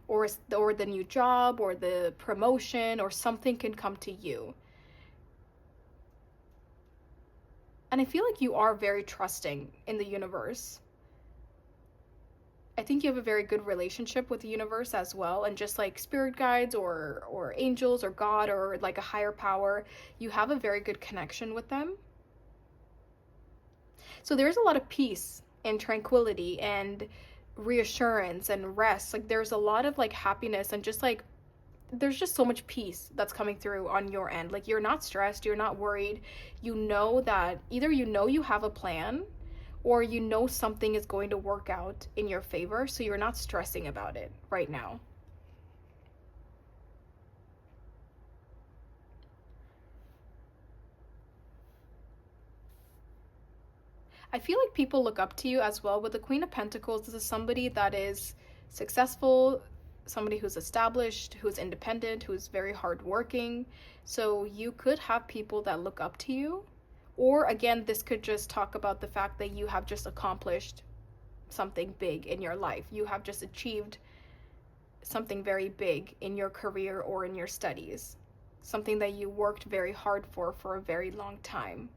or the new job, or the promotion, or something can come to you. And I feel like you are very trusting in the universe. I think you have a very good relationship with the universe as well, and just like spirit guides, or angels, or God, or like a higher power, you have a very good connection with them. So there's a lot of peace and tranquility and reassurance and rest. Like there's a lot of like happiness, and just like there's just so much peace that's coming through on your end. Like you're not stressed, you're not worried. You know that either you have a plan, or something is going to work out in your favor, so you're not stressing about it right now. I feel like people look up to you as well. With the Queen of Pentacles, this is somebody that is successful, somebody who's established, who's independent, who's very hardworking. So you could have people that look up to you. Or again, this could just talk about the fact that you have just accomplished something big in your life. You have just achieved something very big in your career or in your studies. Something that you worked very hard for a very long time.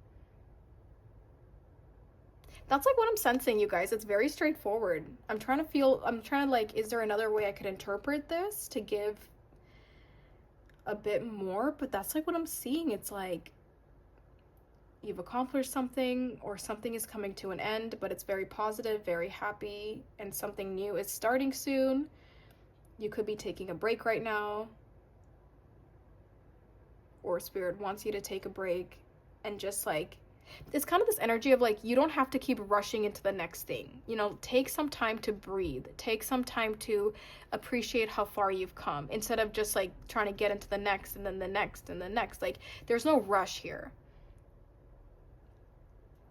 That's like what I'm sensing, you guys. It's very straightforward. I'm trying to like, is there another way I could interpret this to give a bit more? But that's like what I'm seeing. It's like you've accomplished something, or something is coming to an end, but it's very positive, very happy, and something new is starting soon. You could be taking a break right now, or Spirit wants you to take a break, and just like, it's kind of this energy of like, you don't have to keep rushing into the next thing. You know, take some time to breathe. Take some time to appreciate how far you've come, instead of just like trying to get into the next and then the next and the next. Like, there's no rush here.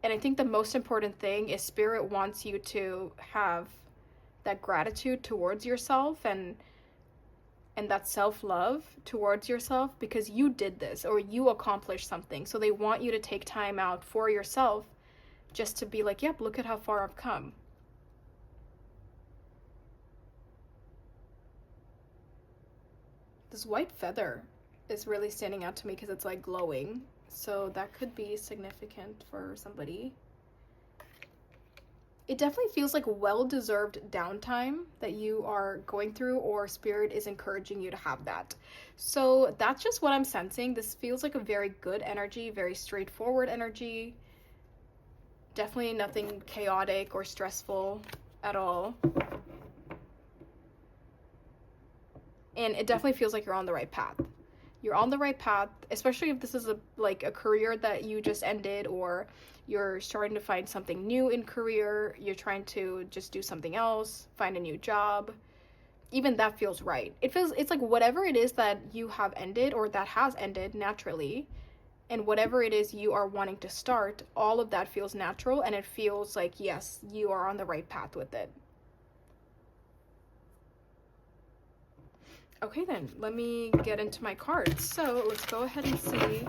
And I think the most important thing is Spirit wants you to have that gratitude towards yourself, and that self-love towards yourself, because you did this, or you accomplished something. So they want you to take time out for yourself, just to be like, yep, look at how far I've come. This white feather is really standing out to me because it's like glowing. So that could be significant for somebody. It definitely feels like well-deserved downtime that you are going through, or Spirit is encouraging you to have that. So that's just what I'm sensing. This feels like a very good energy, very straightforward energy. Definitely nothing chaotic or stressful at all. And it definitely feels like you're on the right path. You're on the right path, especially if this is a career that you just ended, or you're starting to find something new in career, you're trying to just do something else, find a new job. Even that feels right. It's like whatever it is that you have ended, or that has ended naturally, and whatever it is you are wanting to start, all of that feels natural, and it feels like, yes, you are on the right path with it. Okay then, let me get into my cards. So let's go ahead and see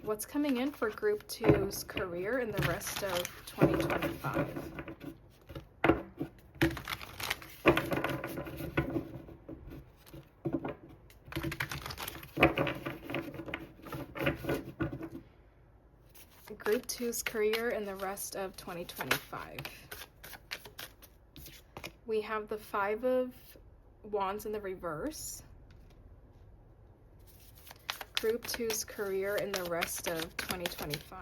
what's coming in for Group 2's career in the rest of 2025. Group 2's career in the rest of 2025. We have the Five of Wands in the reverse. Group 2's career in the rest of 2025.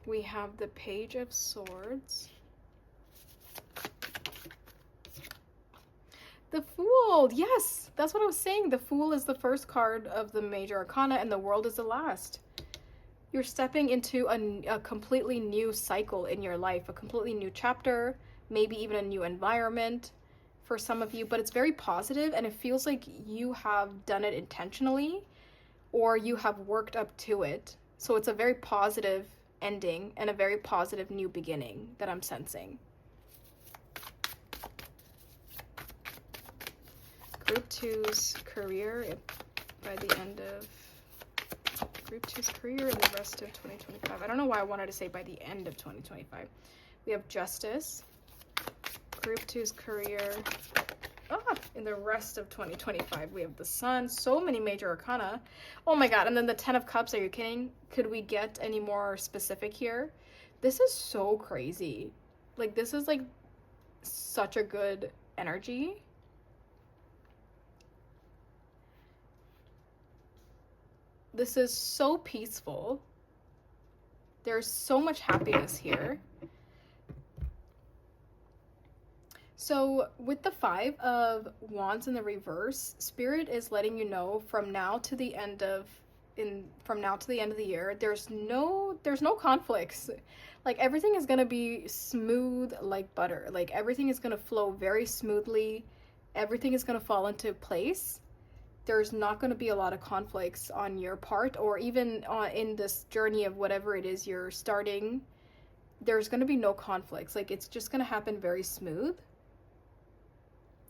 We have the Page of Swords. The Fool! Yes! That's what I was saying. The Fool is the first card of the major arcana, and the World is the last. You're stepping into a completely new cycle in your life, a completely new chapter, maybe even a new environment for some of you, but it's very positive, and it feels like you have done it intentionally, or you have worked up to it. So it's a very positive ending and a very positive new beginning that I'm sensing. Group 2's career by the end of Group 2's career in the rest of 2025. I don't know why I wanted to say by the end of 2025. We have Justice. Group 2's career in the rest of 2025. We have the Sun. So many major arcana. Oh my god. And then the 10 of Cups. Are you kidding? Could we get any more specific here? This is so crazy. Like, this is like such a good energy. This is so peaceful. There's so much happiness here. So with the Five of Wands in the reverse, Spirit is letting you know from now to the end of the year, there's no conflicts. Like, everything is gonna be smooth like butter. Like, everything is gonna flow very smoothly. Everything is gonna fall into place. There's not going to be a lot of conflicts on your part, or even in this journey of whatever it is you're starting. There's going to be no conflicts. Like, it's just going to happen very smooth.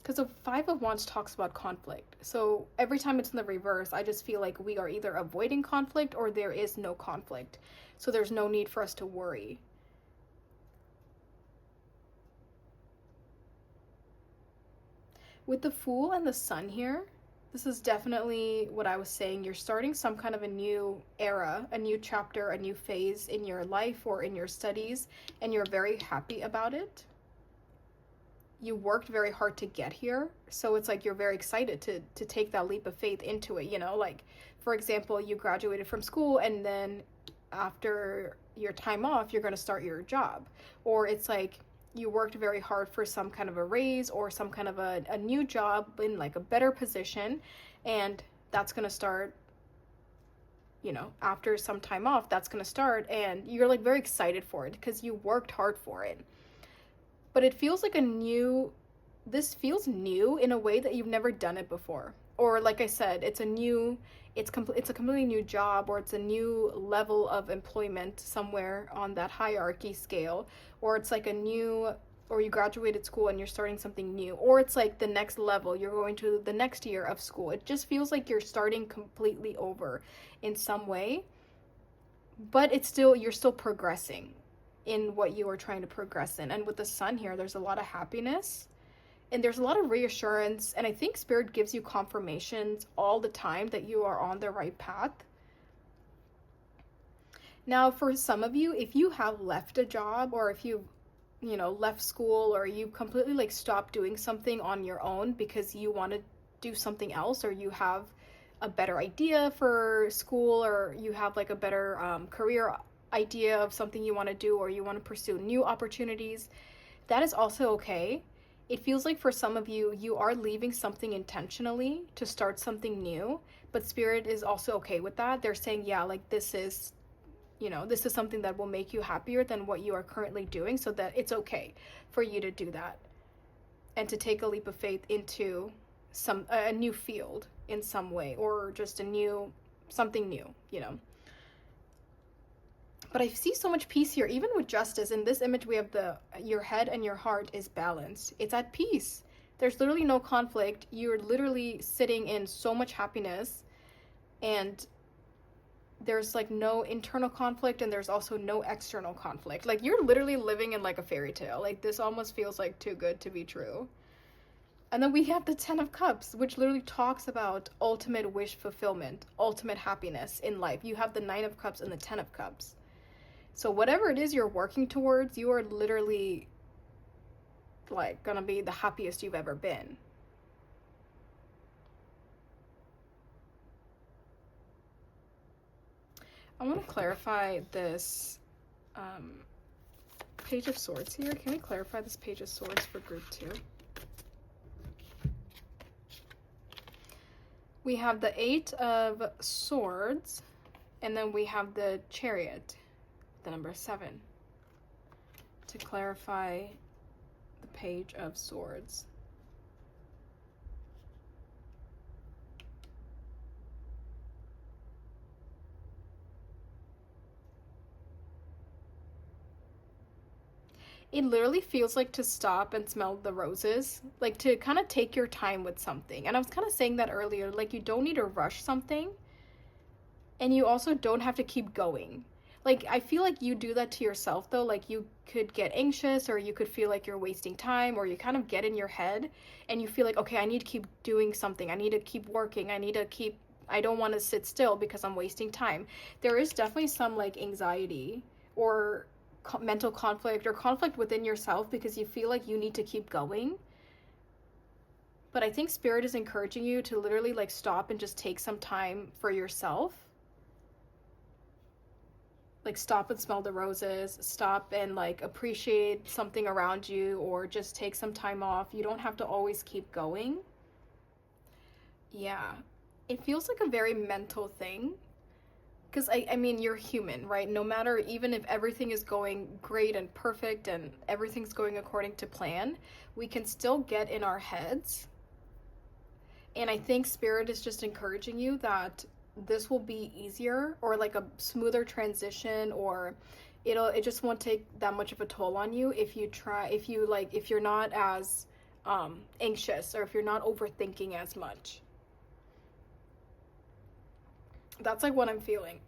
because the Five of Wands talks about conflict. So every time it's in the reverse, I just feel like we are either avoiding conflict or there is no conflict. So there's no need for us to worry. With the Fool and the Sun here, this is definitely what I was saying. You're starting some kind of a new era, a new chapter, a new phase in your life or in your studies, and you're very happy about it. You worked very hard to get here, so it's like you're very excited to take that leap of faith into it, you know? Like, for example, you graduated from school and then after your time off, you're going to start your job. Or it's like you worked very hard for some kind of a raise or some kind of a new job in like a better position, and that's going to start, you know, after some time off, that's going to start, and you're like very excited for it because you worked hard for it. But it feels like this feels new in a way that you've never done it before. Or like I said, it's a completely new job, or it's a new level of employment somewhere on that hierarchy scale, or it's like or you graduated school and you're starting something new, or it's like the next level, you're going to the next year of school. It just feels like you're starting completely over in some way, but you're still progressing in what you are trying to progress in. And with the Sun here, there's a lot of happiness and there's a lot of reassurance, and I think Spirit gives you confirmations all the time that you are on the right path. Now, for some of you, if you have left a job, or if you left school, or you completely like stopped doing something on your own because you want to do something else, or you have a better idea for school, or you have like a better career idea of something you want to do, or you want to pursue new opportunities, that is also okay. It feels like for some of you, you are leaving something intentionally to start something new, but Spirit is also okay with that. They're saying, yeah, like this is something that will make you happier than what you are currently doing, so that it's okay for you to do that and to take a leap of faith into a new field in some way, or just something new, you know. But I see so much peace here, even with Justice. In this image, we have your head and your heart is balanced. It's at peace. There's literally no conflict. You're literally sitting in so much happiness, and there's like no internal conflict, and there's also no external conflict. Like, you're literally living in like a fairy tale. Like, this almost feels like too good to be true. And then we have the Ten of Cups, which literally talks about ultimate wish fulfillment, ultimate happiness in life. You have the Nine of Cups and the Ten of Cups. So whatever it is you're working towards, you are literally like gonna be the happiest you've ever been. I want to clarify this Page of Swords here. Can we clarify this Page of Swords for group 2? We have the Eight of Swords, and then we have the Chariot, the number 7, to clarify the Page of Swords. It literally feels like to stop and smell the roses, like to kind of take your time with something. And I was kind of saying that earlier, like you don't need to rush something, and you also don't have to keep going. Like, I feel like you do that to yourself though. Like, you could get anxious, or you could feel like you're wasting time, or you kind of get in your head and you feel like, okay, I need to keep doing something, I need to keep working, I don't want to sit still because I'm wasting time. There is definitely some like anxiety or mental conflict, or conflict within yourself, because you feel like you need to keep going. But I think Spirit is encouraging you to literally like stop and just take some time for yourself. Like, stop and smell the roses, stop and like appreciate something around you, or just take some time off. You don't have to always keep going. Yeah, it feels like a very mental thing, because I mean, you're human, right? No matter, even if everything is going great and perfect and everything's going according to plan, we can still get in our heads. And I think Spirit is just encouraging you that this will be easier, or like a smoother transition, or it just won't take that much of a toll on you if you're not as anxious, or if you're not overthinking as much. That's like what I'm feeling.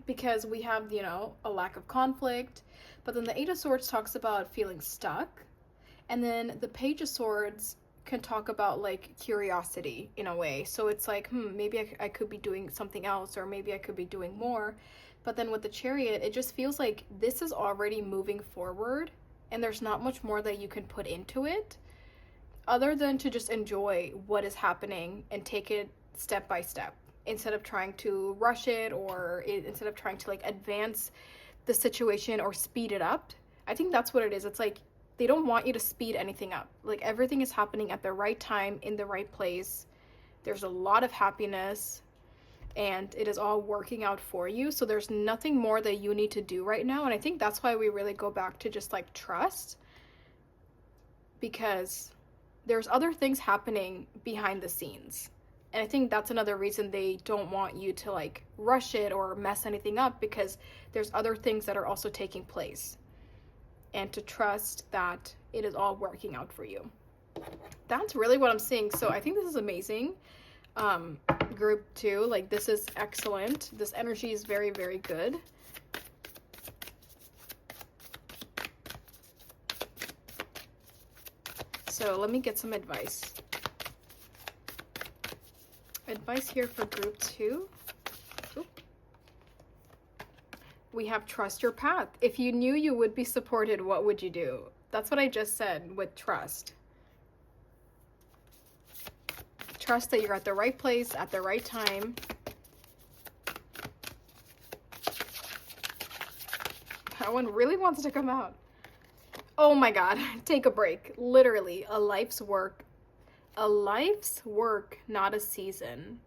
Because we have, you know, a lack of conflict, but then the Eight of Swords talks about feeling stuck, and then the Page of Swords can talk about like curiosity in a way. So it's like, maybe I could be doing something else, or maybe I could be doing more. But then with the Chariot, it just feels like this is already moving forward, and there's not much more that you can put into it other than to just enjoy what is happening and take it step by step, instead of trying to rush it, or instead of trying to like advance the situation or speed it up. I think that's what it is. It's like they don't want you to speed anything up. Like everything is happening at the right time, in the right place. There's a lot of happiness, and it is all working out for you. So there's nothing more that you need to do right now. And I think that's why we really go back to just like trust, because there's other things happening behind the scenes. And I think that's another reason they don't want you to like rush it or mess anything up, because there's other things that are also taking place. And to trust that it is all working out for you. That's really what I'm seeing. So I think this is amazing. Group 2, like this is excellent. This energy is very, very good. So let me get some advice. Advice here for group 2. Oop. We have trust your path. If you knew you would be supported, what would you do? That's what I just said with trust. Trust that you're at the right place at the right time. That one really wants to come out. Oh my God, take a break. Literally, a life's work. A life's work, not a season.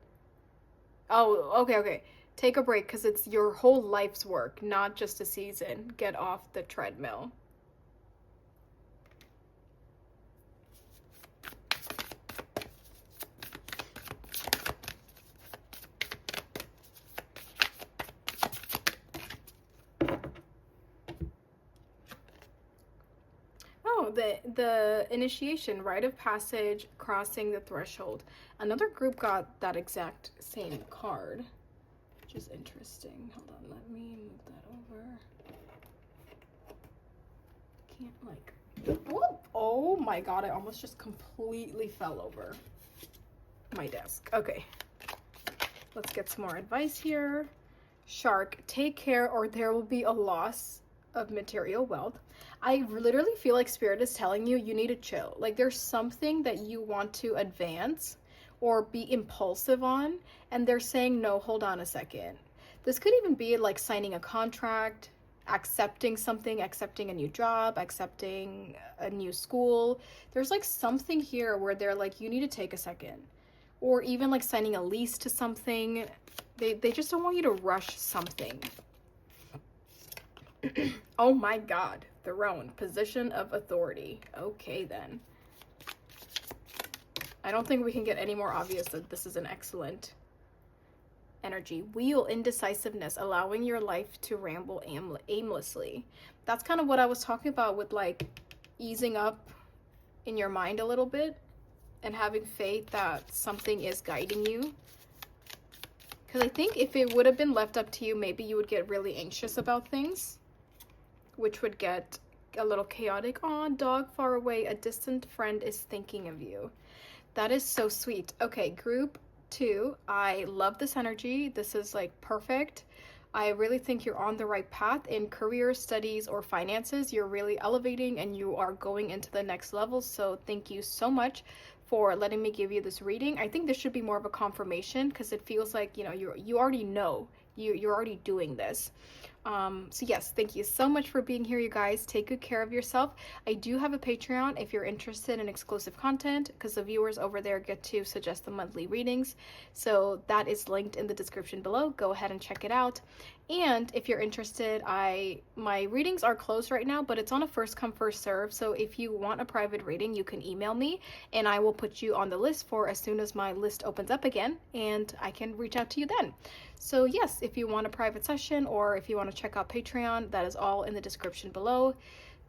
Oh, okay. Take a break, because it's your whole life's work, not just a season. Get off the treadmill. The initiation, rite of passage, crossing the threshold. Another group got that exact same card, which is interesting. Hold on, let me move that over. Can't like, whoop. Oh my God, I almost just completely fell over my desk. Okay, let's get some more advice here. Shark, take care or there will be a loss of material wealth. I literally feel like Spirit is telling you you need to chill. Like there's something that you want to advance or be impulsive on, and they're saying, no, hold on a second. This could even be like signing a contract, accepting something, accepting a new job, accepting a new school. There's like something here where they're like, you need to take a second. Or even like signing a lease to something. They just don't want you to rush something. Oh my God, throne, position of authority. Okay then. I don't think we can get any more obvious that this is an excellent energy. Wheel, indecisiveness, allowing your life to ramble aimlessly. That's kind of what I was talking about with like easing up in your mind a little bit and having faith that something is guiding you. Because I think if it would have been left up to you, maybe you would get really anxious about things, which would get a little chaotic. Aw, dog far away, a distant friend is thinking of you. That is so sweet. Okay, group 2, I love this energy. This is like perfect. I really think you're on the right path in career, studies, or finances. You're really elevating and you are going into the next level. So thank you so much for letting me give you this reading. I think this should be more of a confirmation, because it feels like, you know, you already know. You're already doing this. So yes, thank you so much for being here, you guys. Take good care of yourself. I do have a Patreon if you're interested in exclusive content, because the viewers over there get to suggest the monthly readings. So that is linked in the description below. Go ahead and check it out. And if you're interested, my readings are closed right now, but it's on a first come first serve. So if you want a private reading, you can email me and I will put you on the list for as soon as my list opens up again, and I can reach out to you then. So yes, if you want a private session or if you want to check out Patreon, that is all in the description below.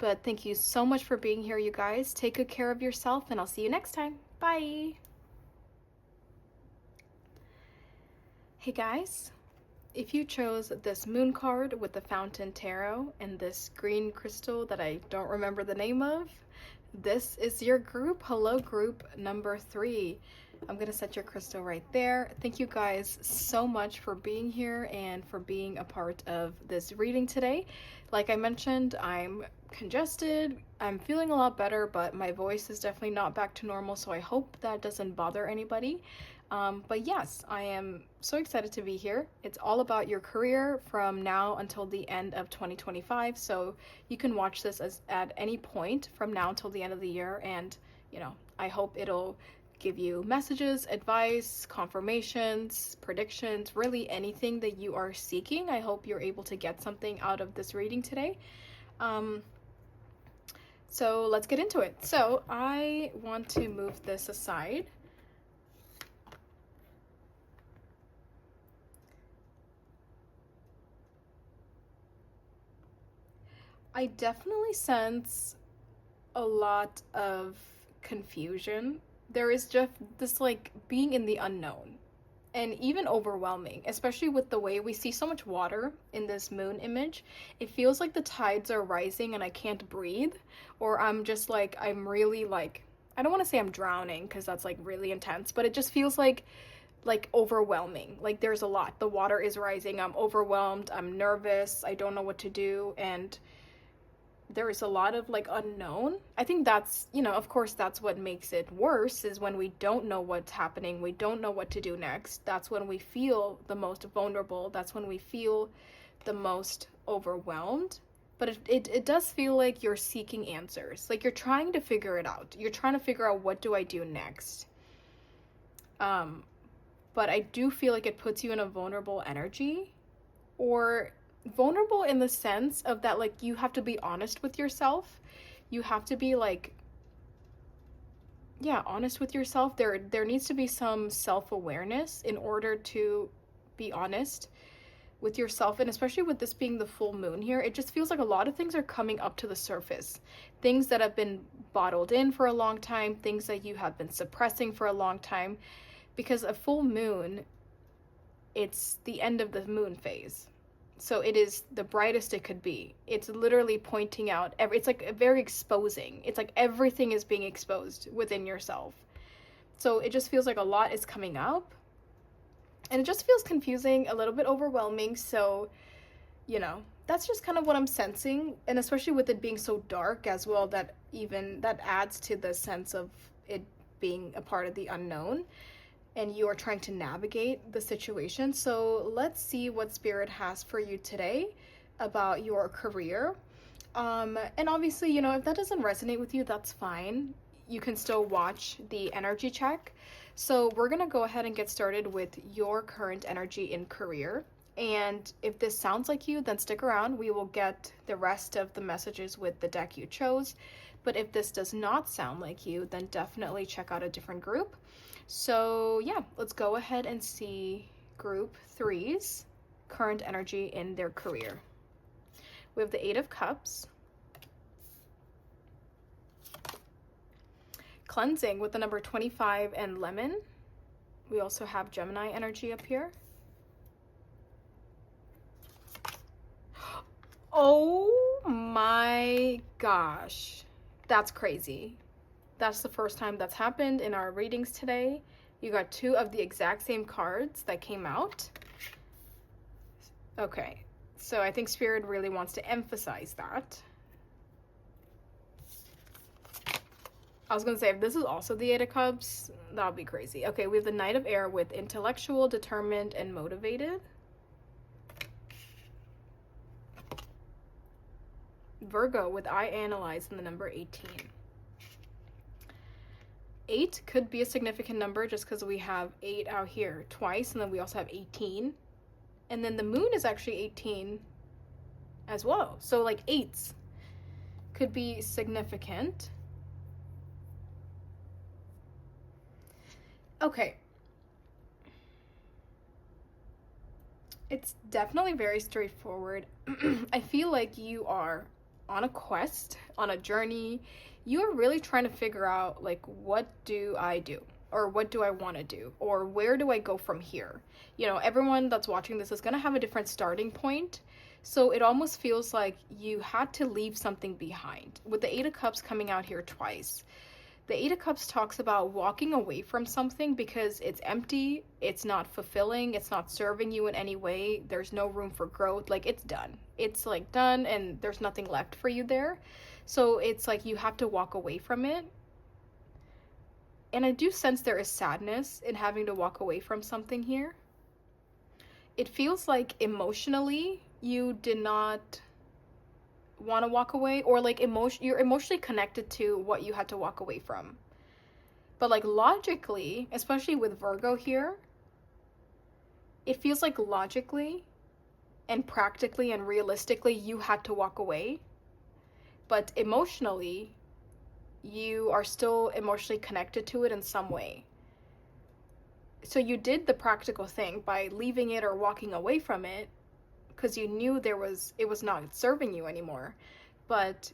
But thank you so much for being here, you guys. Take good care of yourself, and I'll see you next time. Bye. Hey guys, if you chose this moon card with the Fountain Tarot and this green crystal that I don't remember the name of, this is your group. Hello, group number 3. I'm gonna set your crystal right there. Thank you guys so much for being here and for being a part of this reading today. Like I mentioned, I'm congested. I'm feeling a lot better, but my voice is definitely not back to normal, so I hope that doesn't bother anybody. But yes, I am so excited to be here. It's all about your career from now until the end of 2025. So you can watch this at any point from now until the end of the year. And, I hope it'll give you messages, advice, confirmations, predictions, really anything that you are seeking. I hope you're able to get something out of this reading today. So let's get into it. So I want to move this aside. I definitely sense a lot of confusion. There is just this like being in the unknown and even overwhelming, especially with the way we see so much water in this moon image. It feels like the tides are rising and I can't breathe, or I'm just like, I'm really like, I don't want to say I'm drowning because that's like really intense, but it just feels like overwhelming. Like there's a lot. The water is rising. I'm overwhelmed. I'm nervous. I don't know what to do. And there is a lot of like unknown. I think that's, of course, that's what makes it worse, is when we don't know what's happening. We don't know what to do next. That's when we feel the most vulnerable. That's when we feel the most overwhelmed. But it does feel like you're seeking answers. Like you're trying to figure it out. You're trying to figure out, what do I do next? But I do feel like it puts you in a vulnerable energy, or vulnerable in the sense of that, like, you have to be honest with yourself. You have to be like, yeah, honest with yourself. There needs to be some self-awareness in order to be honest with yourself. And especially with this being the full moon here, it just feels like a lot of things are coming up to the surface. Things that have been bottled in for a long time, things that you have been suppressing for a long time. Because a full moon, it's the end of the moon phase. So it is the brightest it could be. It's literally pointing out it's like very exposing. It's like everything is being exposed within yourself. So it just feels like a lot is coming up. And it just feels confusing, a little bit overwhelming. So, that's just kind of what I'm sensing. And especially with it being so dark as well, that adds to the sense of it being a part of the unknown. And you are trying to navigate the situation. So let's see what Spirit has for you today about your career. And obviously, if that doesn't resonate with you, that's fine. You can still watch the energy check. So we're going to go ahead and get started with your current energy in career. And if this sounds like you, then stick around. We will get the rest of the messages with the deck you chose. But if this does not sound like you, then definitely check out a different group. So yeah, let's go ahead and see group 3's current energy in their career. We have the 8 of Cups. Cleansing with the number 25 and Lemon. We also have Gemini energy up here. Oh my gosh. That's crazy. That's the first time that's happened in our readings today. You got 2 of the exact same cards that came out. Okay, so I think Spirit really wants to emphasize that. I was going to say, if this is also the 8 of Cups, that would be crazy. Okay, we have the Knight of Air with intellectual, determined, and motivated. Virgo with I analyze and the number 18. 8 could be a significant number just because we have 8 out here twice, and then we also have 18. And then the moon is actually 18 as well. So like 8s could be significant. Okay. It's definitely very straightforward. I feel like you are on a quest, on a journey. You are really trying to figure out, like, what do I do? Or what do I want to do? Or where do I go from here? You know, everyone that's watching this is going to have a different starting point. So it almost feels like you had to leave something behind. With the Eight of Cups coming out here twice, the Eight of Cups talks about walking away from something because it's empty, it's not fulfilling, it's not serving you in any way, there's no room for growth, like it's done. It's like done and there's nothing left for you there. So it's like you have to walk away from it. And I do sense there is sadness in having to walk away from something here. It feels like emotionally you did not want to walk away, or like you're emotionally connected to what you had to walk away from. But like logically, especially with Virgo here, it feels like logically and practically and realistically you had to walk away. But emotionally, you are still emotionally connected to it in some way. So you did the practical thing by leaving it or walking away from it because you knew it was not serving you anymore, but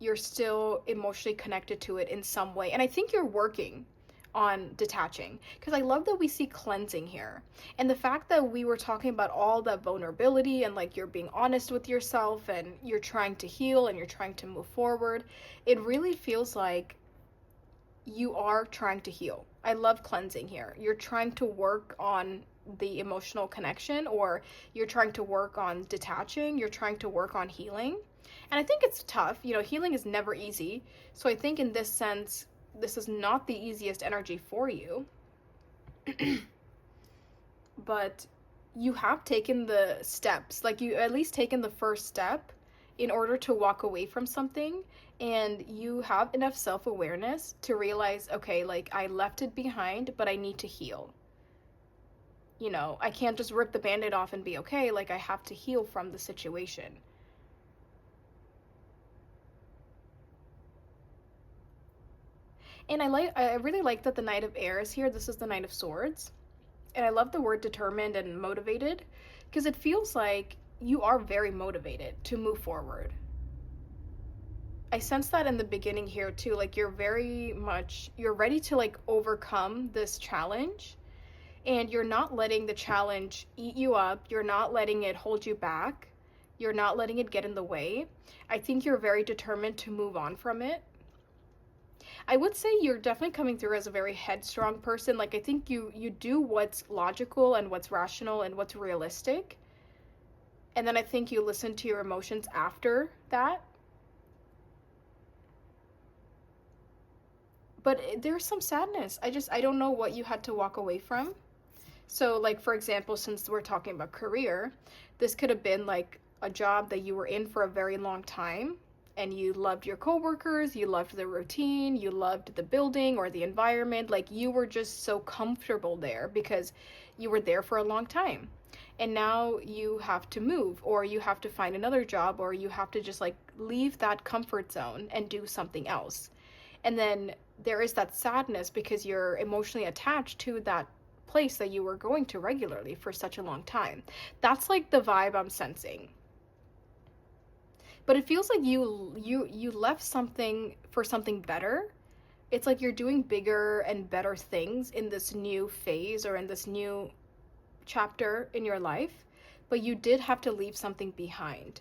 you're still emotionally connected to it in some way. And I think you're working on detaching, because I love that we see cleansing here. And the fact that we were talking about all that vulnerability and like you're being honest with yourself and you're trying to heal and you're trying to move forward, it really feels like you are trying to heal. I love cleansing here. You're trying to work on the emotional connection, or you're trying to work on detaching, you're trying to work on healing. And I think it's tough. You know, healing is never easy. So I think in this sense, this is not the easiest energy for you. But you have taken the steps. Like you at least taken the first step in order to walk away from something, and you have enough self-awareness to realize, okay, like I left it behind, but I need to heal. You know, I can't just rip the band-aid off and be okay. Like I have to heal from the situation. And I really like that the Knight of Air is here. This is the Knight of Swords. And I love the word determined and motivated, because it feels like you are very motivated to move forward. I sense that in the beginning here too. Like you're ready to like overcome this challenge, and you're not letting the challenge eat you up. You're not letting it hold you back. You're not letting it get in the way. I think you're very determined to move on from it. I would say you're definitely coming through as a very headstrong person. Like I think you do what's logical and what's rational and what's realistic. And then I think you listen to your emotions after that. But there's some sadness. I don't know what you had to walk away from. So like, for example, since we're talking about career, this could have been like a job that you were in for a very long time, and you loved your coworkers, you loved the routine, you loved the building or the environment. Like you were just so comfortable there because you were there for a long time. And now you have to move, or you have to find another job, or you have to just like leave that comfort zone and do something else. And then there is that sadness because you're emotionally attached to that place that you were going to regularly for such a long time. That's like the vibe I'm sensing. But it feels like you left something for something better. It's like you're doing bigger and better things in this new phase or in this new chapter in your life, but you did have to leave something behind.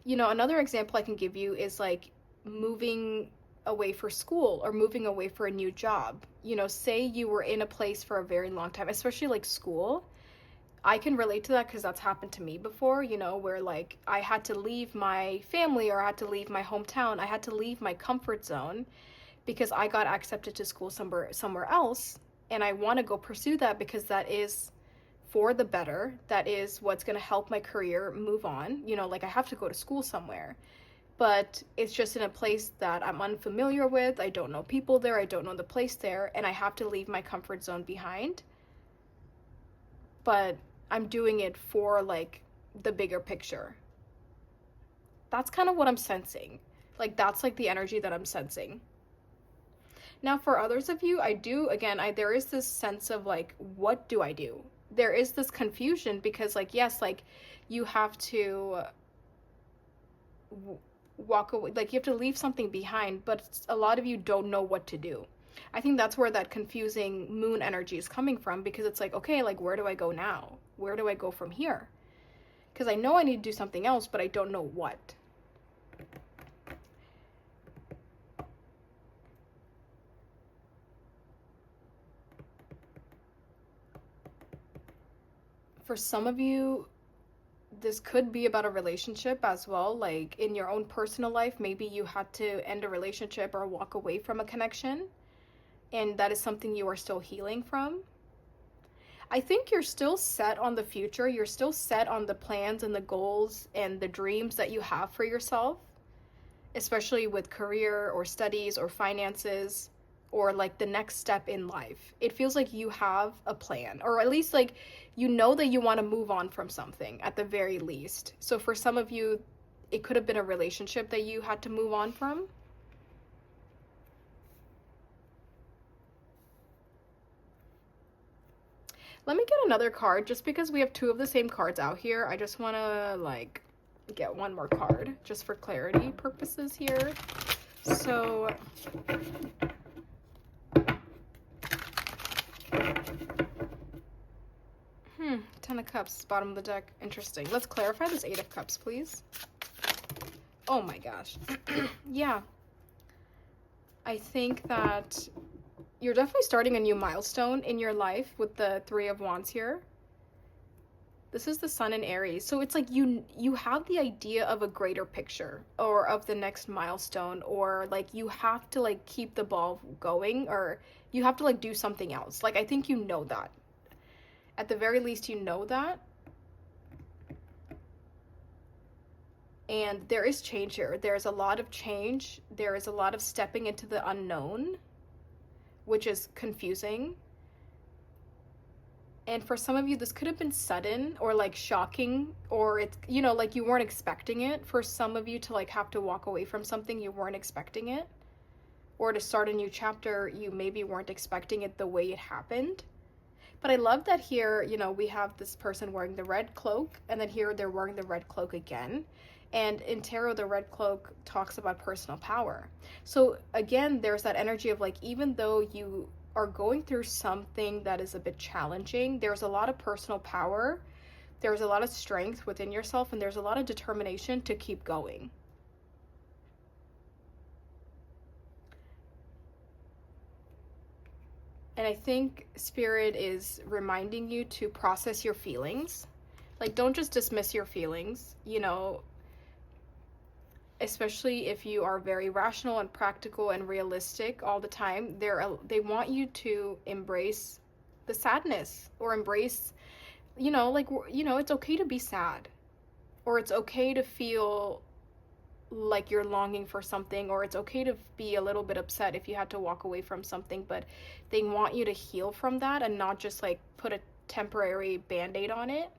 You know, another example I can give you is like moving away for school or moving away for a new job. You know, say you were in a place for a very long time, especially like school. I can relate to that because that's happened to me before, you know, where like I had to leave my family, or I had to leave my hometown. I had to leave my comfort zone because I got accepted to school somewhere else, and I want to go pursue that because that is for the better. That is what's going to help my career move on. You know, like I have to go to school somewhere, but it's just in a place that I'm unfamiliar with. I don't know people there. I don't know the place there, and I have to leave my comfort zone behind. But I'm doing it for like the bigger picture. That's kind of what I'm sensing. Like that's like the energy that I'm sensing. Now for others of you, there is this sense of like, what do I do? There is this confusion because like, yes, like you have to walk away, like you have to leave something behind, but a lot of you don't know what to do. I think that's where that confusing moon energy is coming from, because it's like, okay, like where do I go now? Where do I go from here? Because I know I need to do something else, but I don't know what. For some of you, this could be about a relationship as well. Like in your own personal life, maybe you had to end a relationship or walk away from a connection, and that is something you are still healing from. I think you're still set on the future. You're still set on the plans and the goals and the dreams that you have for yourself, especially with career or studies or finances or like the next step in life. It feels like you have a plan, or at least like you know that you want to move on from something at the very least. So for some of you, it could have been a relationship that you had to move on from. Let me get another card, just because we have two of the same cards out here. I just want to like get one more card just for clarity purposes here. So Ten of Cups, bottom of the deck. Interesting. Let's clarify this Eight of Cups, please. Oh my gosh. Yeah. I think that you're definitely starting a new milestone in your life with the Three of Wands here. This is the Sun in Aries. So it's like you have the idea of a greater picture, or of the next milestone, or like you have to like keep the ball going, or you have to like do something else. Like I think you know that. At the very least, you know that. And there is change here. There's a lot of change. There is a lot of stepping into the unknown, which is confusing. And for some of you, this could have been sudden or like shocking, or it's, you know, like you weren't expecting it. For some of you to like have to walk away from something, you weren't expecting it. Or to start a new chapter, you maybe weren't expecting it the way it happened. But I love that here, you know, we have this person wearing the red cloak, and then here they're wearing the red cloak again. And in tarot, the red cloak talks about personal power. So again, there's that energy of like, even though you are going through something that is a bit challenging, there's a lot of personal power, there's a lot of strength within yourself, and there's a lot of determination to keep going. And I think Spirit is reminding you to process your feelings. Like, don't just dismiss your feelings, you know, especially if you are very rational and practical and realistic all the time. They want you to embrace the sadness, or embrace, you know, like, you know, it's okay to be sad, or it's okay to feel like you're longing for something, or it's okay to be a little bit upset if you had to walk away from something, but they want you to heal from that and not just like put a temporary band-aid on it.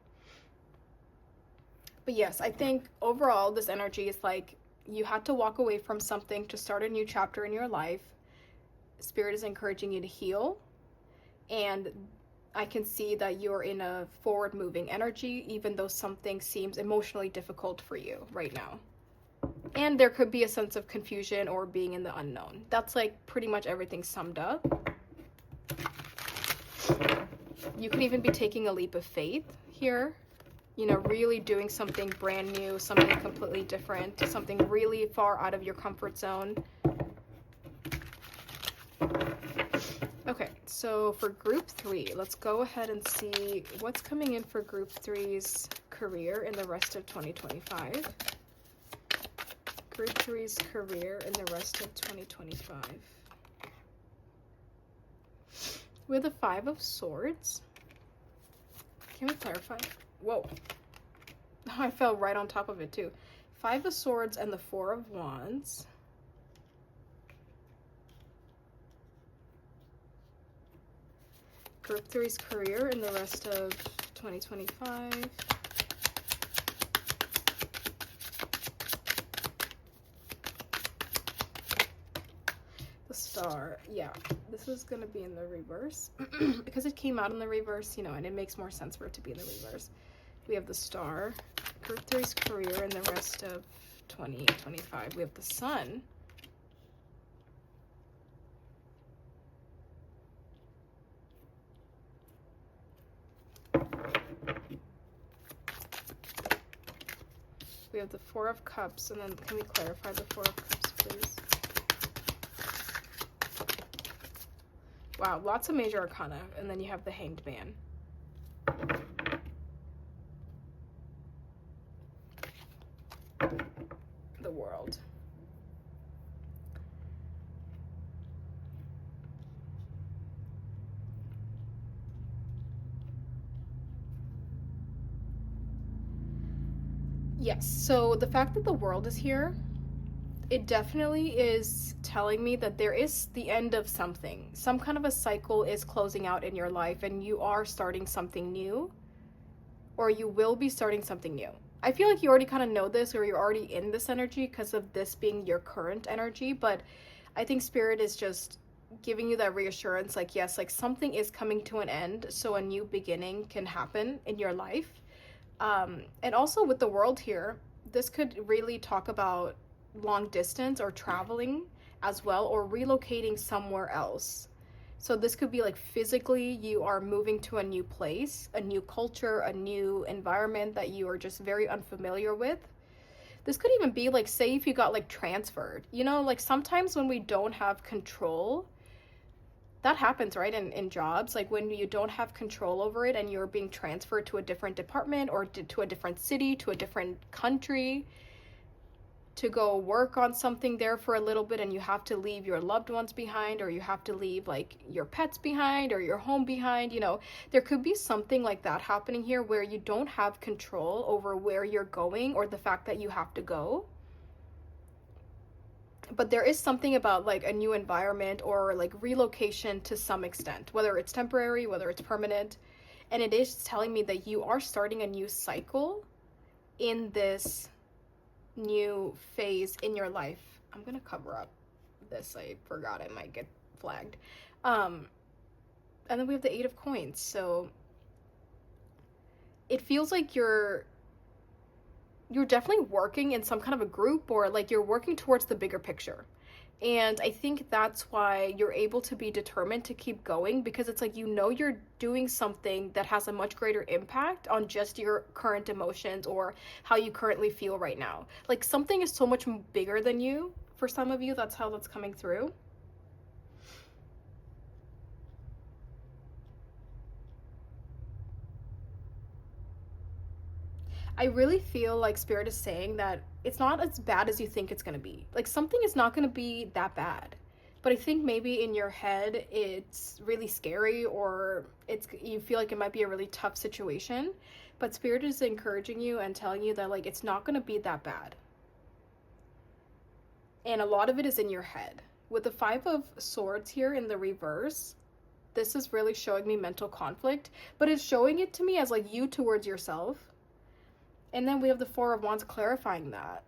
But yes, I think overall this energy is like you had to walk away from something to start a new chapter in your life. Spirit is encouraging you to heal, and I can see that you're in a forward moving energy, even though something seems emotionally difficult for you right now. And there could be a sense of confusion or being in the unknown. That's like pretty much everything summed up. You could even be taking a leap of faith here. You know, really doing something brand new, something completely different, something really far out of your comfort zone. Okay, so for group 3, let's go ahead and see what's coming in for group 3's career in the rest of 2025. Group 3's career in the rest of 2025. With the 5 of Swords. Can we clarify? Whoa. I fell right on top of it too. 5 of Swords and the 4 of Wands. Group 3's career in the rest of 2025. The Star. Yeah, this is going to be in the reverse. Because it came out in the reverse, you know, and it makes more sense for it to be in the reverse. We have the Star. Group 3's career in the rest of 2025. We have the Sun. We have the Four of Cups, and then can we clarify the Four of Cups, please? Wow, lots of major arcana, and then you have the Hanged Man. The World. Yes, so the fact that the World is here, it definitely is telling me that there is the end of something. Some kind of a cycle is closing out in your life, and you are starting something new, or you will be starting something new. I feel like you already kind of know this, or you're already in this energy because of this being your current energy, but I think Spirit is just giving you that reassurance, like, yes, like something is coming to an end, so a new beginning can happen in your life. And also with the World here, this could really talk about long distance or traveling as well, or relocating somewhere else. So this could be like physically you are moving to a new place, a new culture, a new environment that you are just very unfamiliar with. This could even be like, say if you got like transferred, you know, like sometimes when we don't have control, that happens, right? In jobs, like when you don't have control over it and you're being transferred to a different department or to a different city, to a different country, to go work on something there for a little bit, and you have to leave your loved ones behind, or you have to leave like your pets behind or your home behind, you know, there could be something like that happening here where you don't have control over where you're going or the fact that you have to go. But there is something about like a new environment or like relocation to some extent, whether it's temporary, whether it's permanent. And it is telling me that you are starting a new cycle in this new phase in your life. I'm gonna cover up this, I forgot, it might get flagged. And then we have the Eight of Coins. So it feels like you're definitely working in some kind of a group, or like you're working towards the bigger picture. And I think that's why you're able to be determined to keep going, because it's like, you know, you're doing something that has a much greater impact on just your current emotions or how you currently feel right now. Like something is so much bigger than you. For some of you, that's how that's coming through. I really feel like Spirit is saying that it's not as bad as you think it's going to be. Like something is not going to be that bad. But I think maybe in your head it's really scary, or you feel like it might be a really tough situation. But Spirit is encouraging you and telling you that like it's not going to be that bad. And a lot of it is in your head. With the Five of Swords here in the reverse, this is really showing me mental conflict, but it's showing it to me as like you towards yourself. And then we have the Four of Wands clarifying that.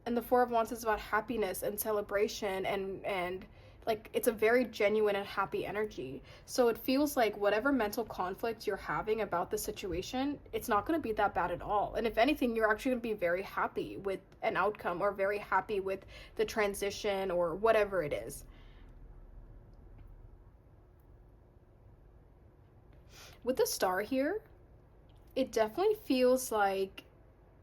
And the Four of Wands is about happiness and celebration, and like it's a very genuine and happy energy. So it feels like whatever mental conflict you're having about the situation, it's not going to be that bad at all. And if anything, you're actually going to be very happy with an outcome, or very happy with the transition, or whatever it is. With the Star here, it definitely feels like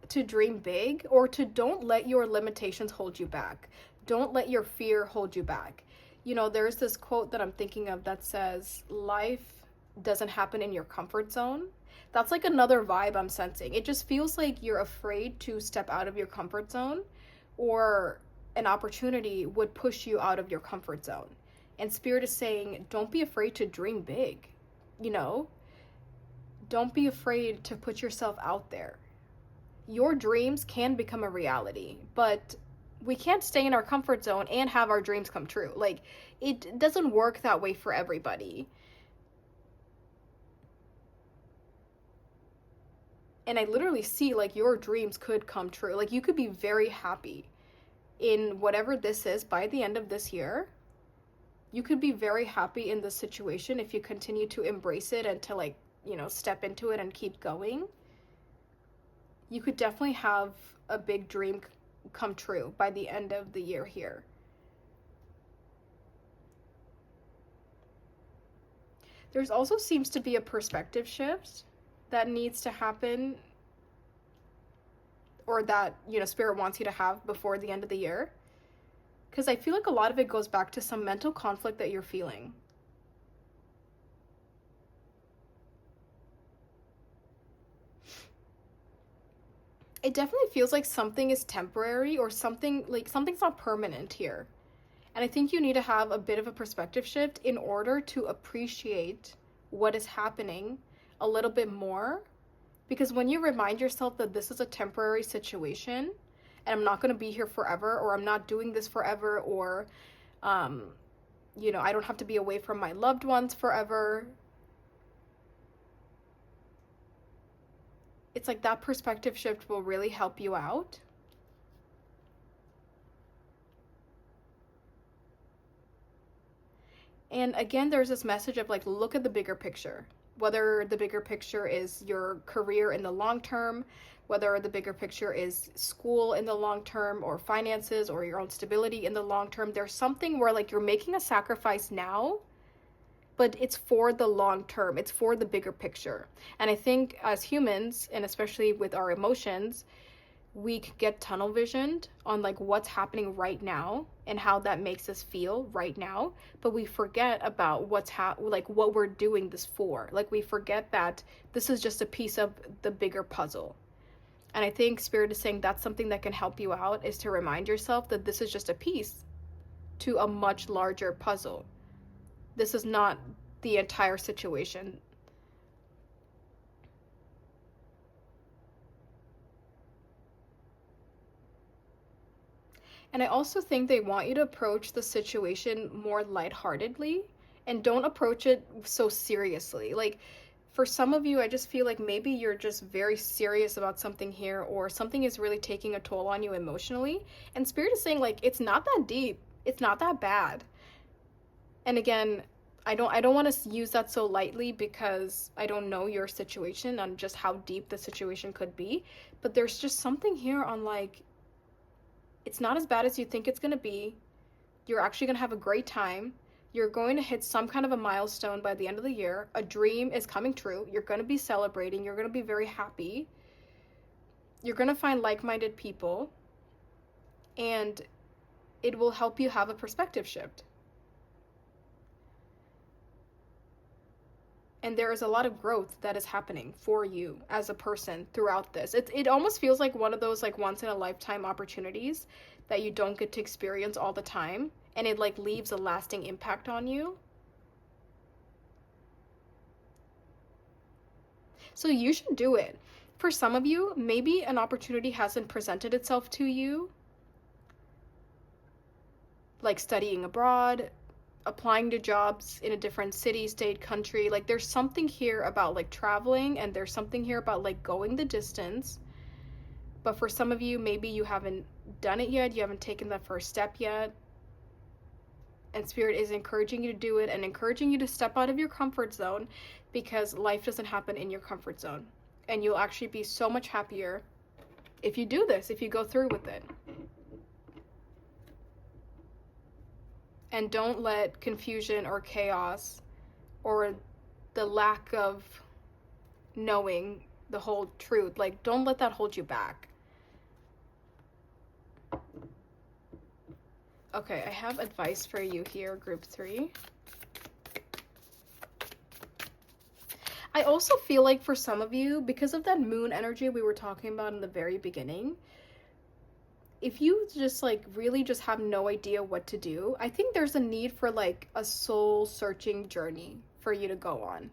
to dream big, or to don't let your limitations hold you back. Don't let your fear hold you back. You know, there's this quote that I'm thinking of that says, life doesn't happen in your comfort zone. That's like another vibe I'm sensing. It just feels like you're afraid to step out of your comfort zone, or an opportunity would push you out of your comfort zone. And Spirit is saying, don't be afraid to dream big, you know? Don't be afraid to put yourself out there. Your dreams can become a reality, but we can't stay in our comfort zone and have our dreams come true. Like, it doesn't work that way for everybody. And I literally see like your dreams could come true. Like you could be very happy in whatever this is by the end of this year. You could be very happy in this situation if you continue to embrace it and to like, you know, step into it and keep going. You could definitely have a big dream come true by the end of the year here. There's also seems to be a perspective shift that needs to happen, or that, you know, Spirit wants you to have before the end of the year. Because I feel like a lot of it goes back to some mental conflict that you're feeling. It definitely feels like something is temporary, or something, like something's not permanent here. And I think you need to have a bit of a perspective shift in order to appreciate what is happening a little bit more. Because when you remind yourself that this is a temporary situation and I'm not going to be here forever, or I'm not doing this forever, or, you know, I don't have to be away from my loved ones forever. It's like that perspective shift will really help you out. And again, there's this message of like, look at the bigger picture. Whether the bigger picture is your career in the long term, whether the bigger picture is school in the long term, or finances, or your own stability in the long term, there's something where like you're making a sacrifice now, but it's for the long term. It's for the bigger picture. And I think as humans, and especially with our emotions, we could get tunnel visioned on like what's happening right now and how that makes us feel right now, but we forget about like what we're doing this for. Like we forget that this is just a piece of the bigger puzzle. And I think Spirit is saying that's something that can help you out, is to remind yourself that this is just a piece to a much larger puzzle. This is not the entire situation. And I also think they want you to approach the situation more lightheartedly, and don't approach it so seriously. Like for some of you, I just feel like maybe you're just very serious about something here, or something is really taking a toll on you emotionally. And Spirit is saying like, it's not that deep. It's not that bad. And again, I don't want to use that so lightly, because I don't know your situation on just how deep the situation could be. But there's just something here on like, it's not as bad as you think it's going to be. You're actually going to have a great time. You're going to hit some kind of a milestone by the end of the year. A dream is coming true. You're going to be celebrating. You're going to be very happy. You're going to find like-minded people. And it will help you have a perspective shift. And there is a lot of growth that is happening for you as a person throughout this. It almost feels like one of those like once in a lifetime opportunities that you don't get to experience all the time, and it like leaves a lasting impact on you. So you should do it. For some of you, maybe an opportunity hasn't presented itself to you, like studying abroad, applying to jobs in a different city, state, country. Like there's something here about like traveling, and there's something here about like going the distance. But for some of you, maybe you haven't done it yet. You haven't taken that first step yet. And Spirit is encouraging you to do it, and encouraging you to step out of your comfort zone, because life doesn't happen in your comfort zone. And you'll actually be so much happier if you do this, if you go through with it. And don't let confusion or chaos, or the lack of knowing the whole truth, like don't let that hold you back. Okay, I have advice for you here, group 3. I also feel like for some of you, because of that moon energy we were talking about in the very beginning, if you just like really just have no idea what to do, I think there's a need for like a soul searching journey for you to go on.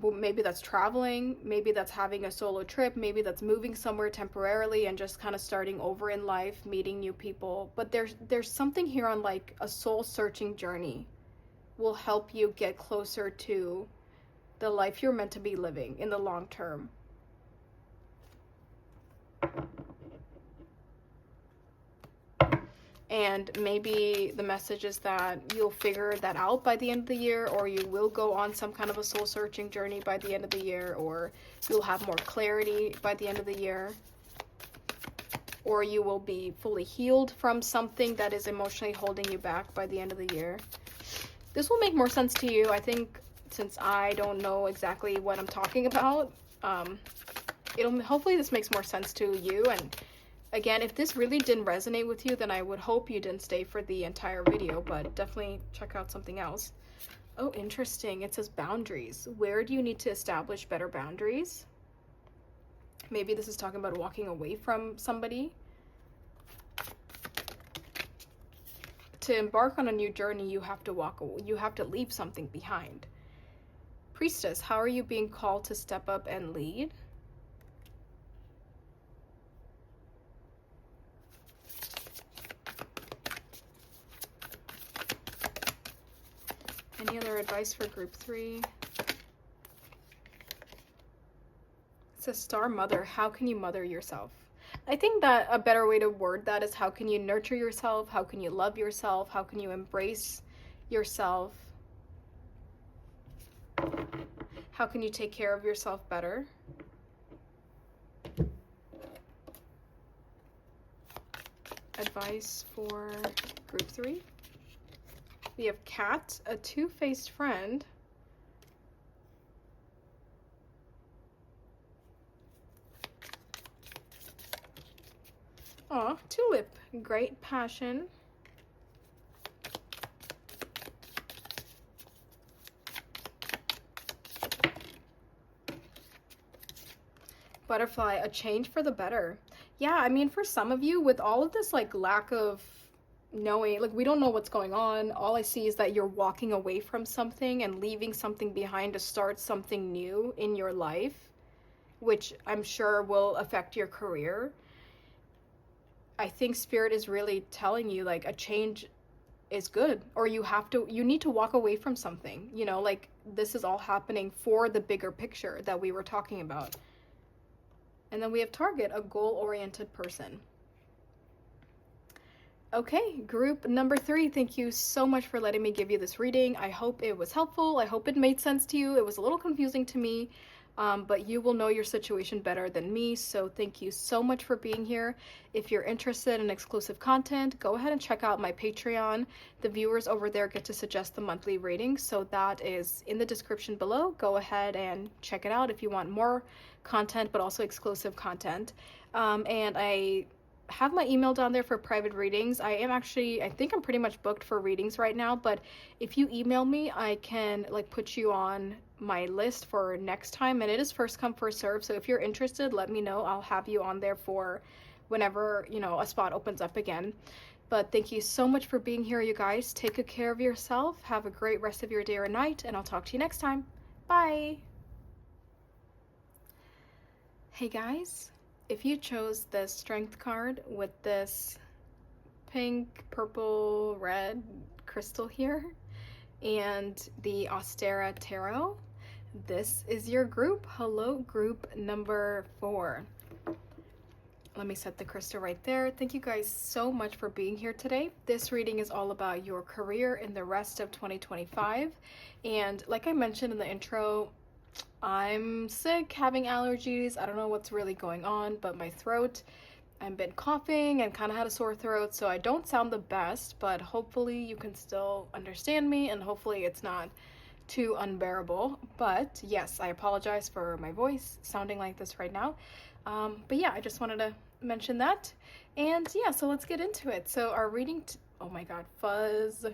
Well, maybe that's traveling, maybe that's having a solo trip, maybe that's moving somewhere temporarily and just kind of starting over in life, meeting new people. But there's something here on like a soul searching journey will help you get closer to the life you're meant to be living in the long term. And maybe the message is that you'll figure that out by the end of the year, or you will go on some kind of a soul searching journey by the end of the year, or you'll have more clarity by the end of the year. or you will be fully healed from something that is emotionally holding you back by the end of the year. This will make more sense to you, I think, since I don't know exactly what I'm talking about. Hopefully this makes more sense to you. And again, if this really didn't resonate with you, then I would hope you didn't stay for the entire video, but definitely check out something else. Oh, interesting. It says boundaries. Where do you need to establish better boundaries? Maybe this is talking about walking away from somebody. To embark on a new journey, you have to walk away. You have to leave something behind. Priestess, how are you being called to step up and lead? Any other advice for group 3? It says Star Mother, how can you mother yourself? I think that a better way to word that is, how can you nurture yourself? How can you love yourself? How can you embrace yourself? How can you take care of yourself better? Advice for group 3. We have Cat, a two-faced friend. Aw, Tulip, great passion. Butterfly, a change for the better. Yeah, I mean, for some of you, with all of this like lack of knowing, like, we don't know what's going on. All I see is that you're walking away from something and leaving something behind to start something new in your life, which I'm sure will affect your career. I think Spirit is really telling you, like, a change is good, or you need to walk away from something, you know, like, this is all happening for the bigger picture that we were talking about. And then we have Target, a goal-oriented person. Okay, group number 3, thank you so much for letting me give you this reading. I hope it was helpful. I hope it made sense to you. It was a little confusing to me, but you will know your situation better than me, so thank you so much for being here. If you're interested in exclusive content, go ahead and check out my Patreon. The viewers over there get to suggest the monthly reading, so that is in the description below. Go ahead and check it out if you want more content, but also exclusive content. And I have my email down there for private readings. I think I'm pretty much booked for readings right now, but if you email me, I can like put you on my list for next time, and it is first come first serve. So if you're interested, let me know. I'll have you on there for whenever, you know, a spot opens up again. But thank you so much for being here, you guys. Take good care of yourself. Have a great rest of your day or night, and I'll talk to you next time. Bye. Hey guys, if you chose this strength card with this pink, purple, red crystal here and the Ostara Tarot, this is your group. Hello, group number 4. Let me set the crystal right there. Thank you guys so much for being here today. This reading is all about your career in the rest of 2025. And like I mentioned in the intro, I'm sick, having allergies. I don't know what's really going on, but my throat, I've been coughing and kind of had a sore throat, so I don't sound the best, but hopefully you can still understand me, and hopefully it's not too unbearable. But yes, I apologize for my voice sounding like this right now. But yeah, I just wanted to mention that. And yeah, so let's get into it. So our reading, oh my god, fuzz.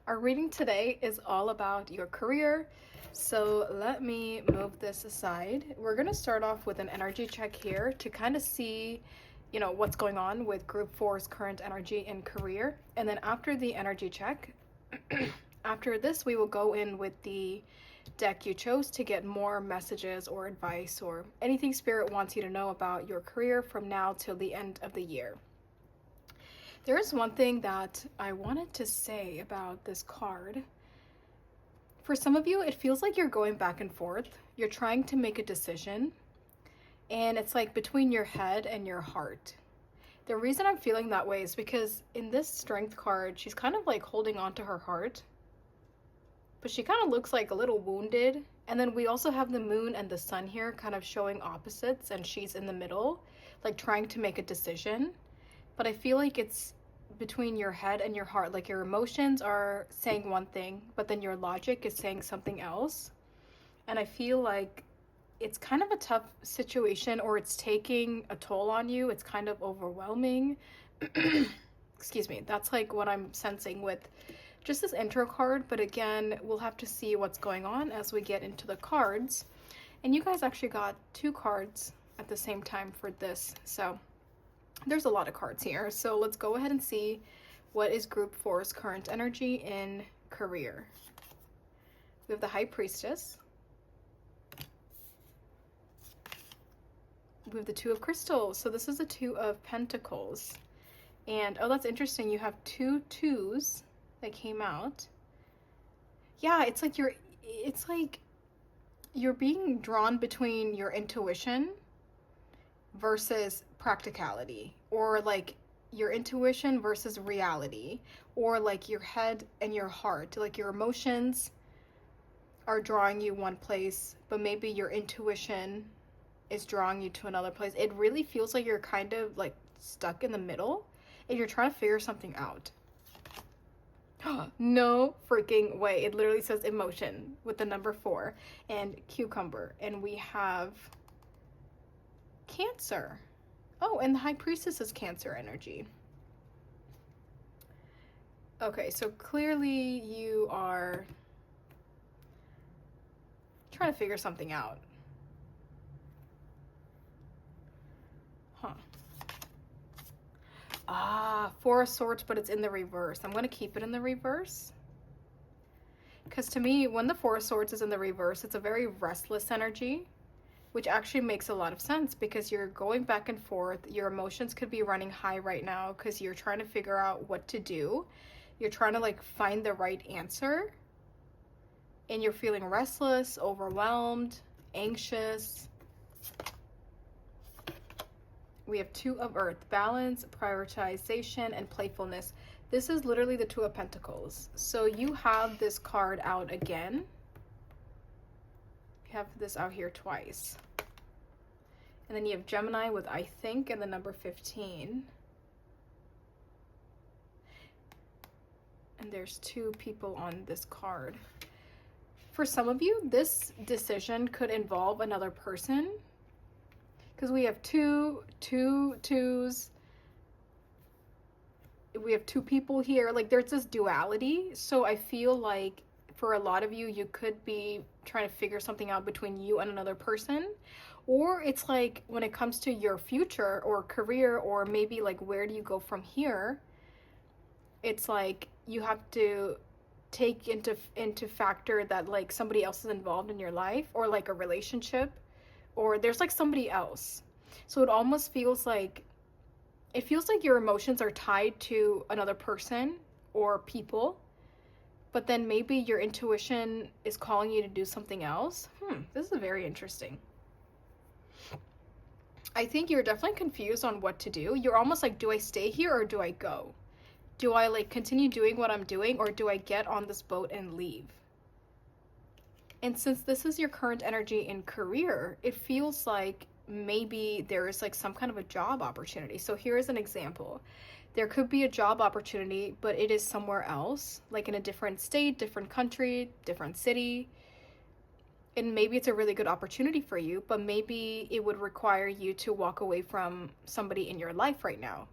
Our reading today is all about your career. So let me move this aside. We're going to start off with an energy check here to kind of see, you know, what's going on with group 4's current energy and career. And then after the energy check, after this, we will go in with the deck you chose to get more messages or advice or anything Spirit wants you to know about your career from now till the end of the year. There is one thing that I wanted to say about this card. For some of you, it feels like you're going back and forth. You're trying to make a decision, and it's like between your head and your heart. The reason I'm feeling that way is because in this strength card, she's kind of like holding on to her heart, but she kind of looks like a little wounded. And then we also have the moon and the sun here kind of showing opposites, and she's in the middle. like trying to make a decision, but I feel like it's between your head and your heart. Like your emotions are saying one thing, but then your logic is saying something else. And I feel like it's kind of a tough situation, or it's taking a toll on you. It's kind of overwhelming. Excuse me. That's like what I'm sensing with just this intro card. But again, we'll have to see what's going on as we get into the cards. And you guys actually got 2 cards at the same time for this. So there's a lot of cards here. So let's go ahead and see what is group 4's current energy in career. We have the High Priestess. We have the Two of Crystals. So this is the Two of Pentacles. And oh, that's interesting. You have 2 twos that came out. Yeah, it's like you're being drawn between your intuition versus practicality, or like your intuition versus reality, or like your head and your heart. Like your emotions are drawing you one place, but maybe your intuition is drawing you to another place. It really feels like you're kind of like stuck in the middle and you're trying to figure something out. No freaking way. It literally says emotion with the number 4 and cucumber. And we have Cancer. Oh, and the High Priestess is Cancer energy. Okay, so clearly you are trying to figure something out. Huh. Ah, 4 of Swords, but it's in the reverse. I'm going to keep it in the reverse. Because to me, when the 4 of Swords is in the reverse, it's a very restless energy, which actually makes a lot of sense because you're going back and forth. Your emotions could be running high right now because you're trying to figure out what to do. You're trying to like find the right answer. And you're feeling restless, overwhelmed, anxious. We have 2 of Earth, balance, prioritization, and playfulness. This is literally the 2 of Pentacles. So you have this card out again. You have this out here twice. And then you have Gemini with I think and the number 15. And there's 2 people on this card. For some of you, this decision could involve another person. Because we have 2 twos. We have 2 people here. Like there's this duality. So I feel like for a lot of you, you could be trying to figure something out between you and another person. Or it's like when it comes to your future or career, or maybe like where do you go from here? It's like you have to take into factor that like somebody else is involved in your life, or like a relationship, or there's like somebody else. So it almost feels like your emotions are tied to another person or people, but then maybe your intuition is calling you to do something else. This is very interesting. I think you're definitely confused on what to do. You're almost like, do I stay here or do I go? Do I like continue doing what I'm doing, or do I get on this boat and leave? And since this is your current energy in career, it feels like maybe there is like some kind of a job opportunity. So here is an example. There could be a job opportunity, but it is somewhere else, like in a different state, different country, different city. And maybe it's a really good opportunity for you, but maybe it would require you to walk away from somebody in your life right now.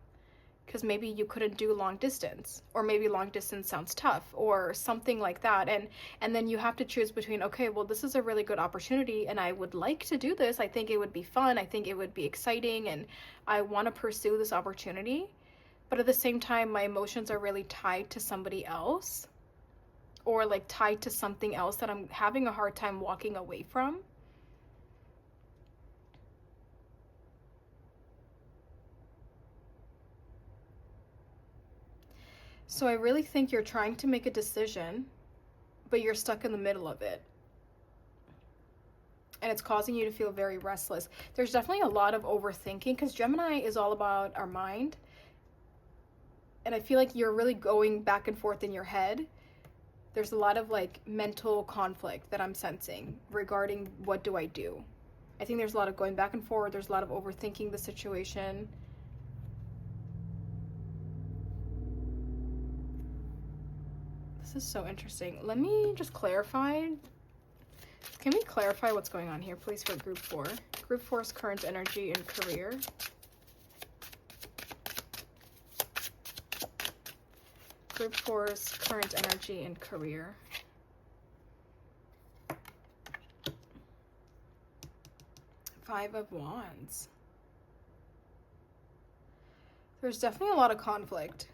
Because maybe you couldn't do long distance, or maybe long distance sounds tough, or something like that. And then you have to choose between, okay, well, this is a really good opportunity and I would like to do this. I think it would be fun. I think it would be exciting, and I want to pursue this opportunity. But at the same time, my emotions are really tied to somebody else, or like tied to something else that I'm having a hard time walking away from. So I really think you're trying to make a decision, but you're stuck in the middle of it. And it's causing you to feel very restless. There's definitely a lot of overthinking, because Gemini is all about our mind. And I feel like you're really going back and forth in your head. There's a lot of like mental conflict that I'm sensing regarding what do I do. I think there's a lot of going back and forth. There's a lot of overthinking the situation. This is so interesting. Let me just clarify. Can we clarify what's going on here, please, for group 4? Group 4's current energy and career. Group 4's current energy and career. Five of Wands. There's definitely a lot of conflict.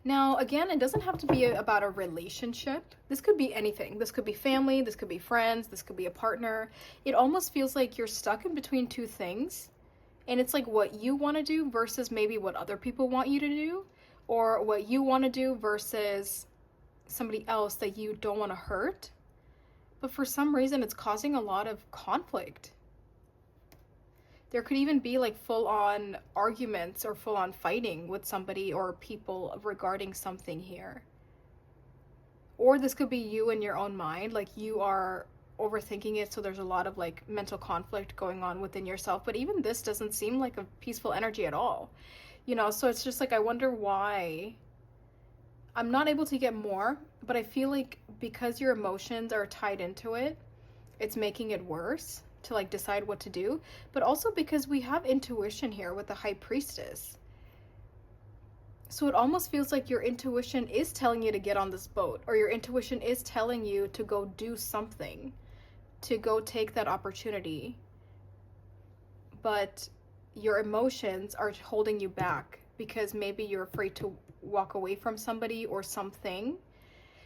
Now, again, it doesn't have to be about a relationship. This could be anything. This could be family, this could be friends, this could be a partner. It almost feels like you're stuck in between two things. And it's like what you want to do versus maybe what other people want you to do. Or what you want to do versus somebody else that you don't want to hurt. But for some reason, it's causing a lot of conflict. There could even be like full-on arguments or full-on fighting with somebody or people regarding something here. Or this could be you in your own mind, like you are overthinking it, so there's a lot of like mental conflict going on within yourself. But even this doesn't seem like a peaceful energy at all. You know, so it's just like, I wonder why. I'm not able to get more, but I feel like because your emotions are tied into it, it's making it worse to like decide what to do. But also because we have intuition here with the High Priestess. So it almost feels like your intuition is telling you to get on this boat, or your intuition is telling you to go do something, to go take that opportunity. But your emotions are holding you back because maybe you're afraid to walk away from somebody or something.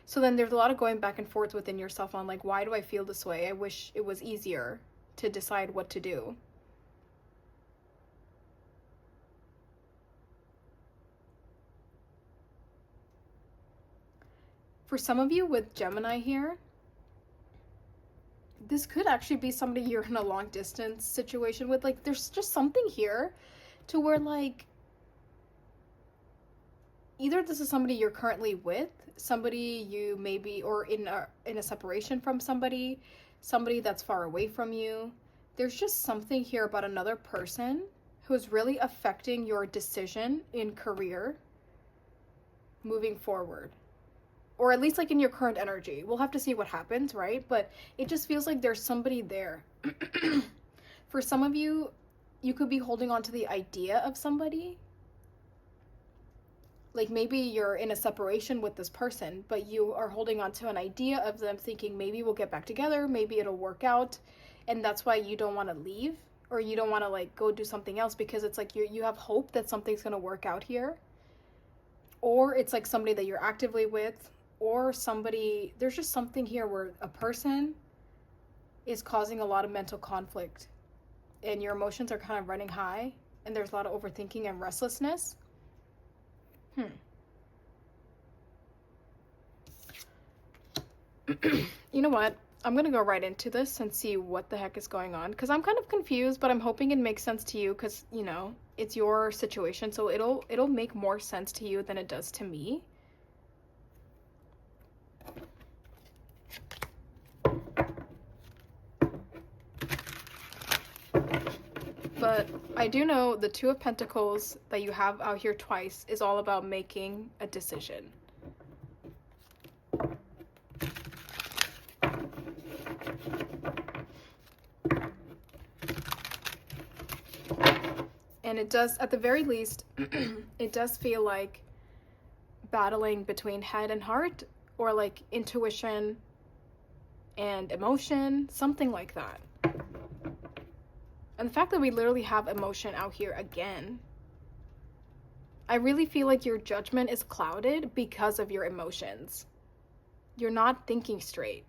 So then there's a lot of going back and forth within yourself on like, why do I feel this way? I wish it was easier to decide what to do. For some of you with Gemini here, this could actually be somebody you're in a long distance situation with. Like, there's just something here to where like, either this is somebody you're currently with, somebody you maybe, or in a separation from somebody that's far away from you. There's just something here about another person who's really affecting your decision in career moving forward. Or at least like in your current energy. We'll have to see what happens, right? But it just feels like there's somebody there. For some of you, you could be holding on to the idea of somebody. Like maybe you're in a separation with this person, but you are holding on to an idea of them, thinking maybe we'll get back together, maybe it'll work out. And that's why you don't want to leave, or you don't want to like go do something else, because it's like you have hope that something's going to work out here. Or it's like somebody that you're actively with, or somebody, there's just something here where a person is causing a lot of mental conflict and your emotions are kind of running high and there's a lot of overthinking and restlessness. You know what? I'm gonna go right into this and see what the heck is going on, because I'm kind of confused, but I'm hoping it makes sense to you, because, you know, it's your situation, so it'll make more sense to you than it does to me. But I do know the Two of Pentacles that you have out here twice is all about making a decision. And it does, at the very least, it does feel like battling between head and heart, or like intuition and emotion, something like that. And the fact that we literally have emotion out here again, I really feel like your judgment is clouded because of your emotions. You're not thinking straight.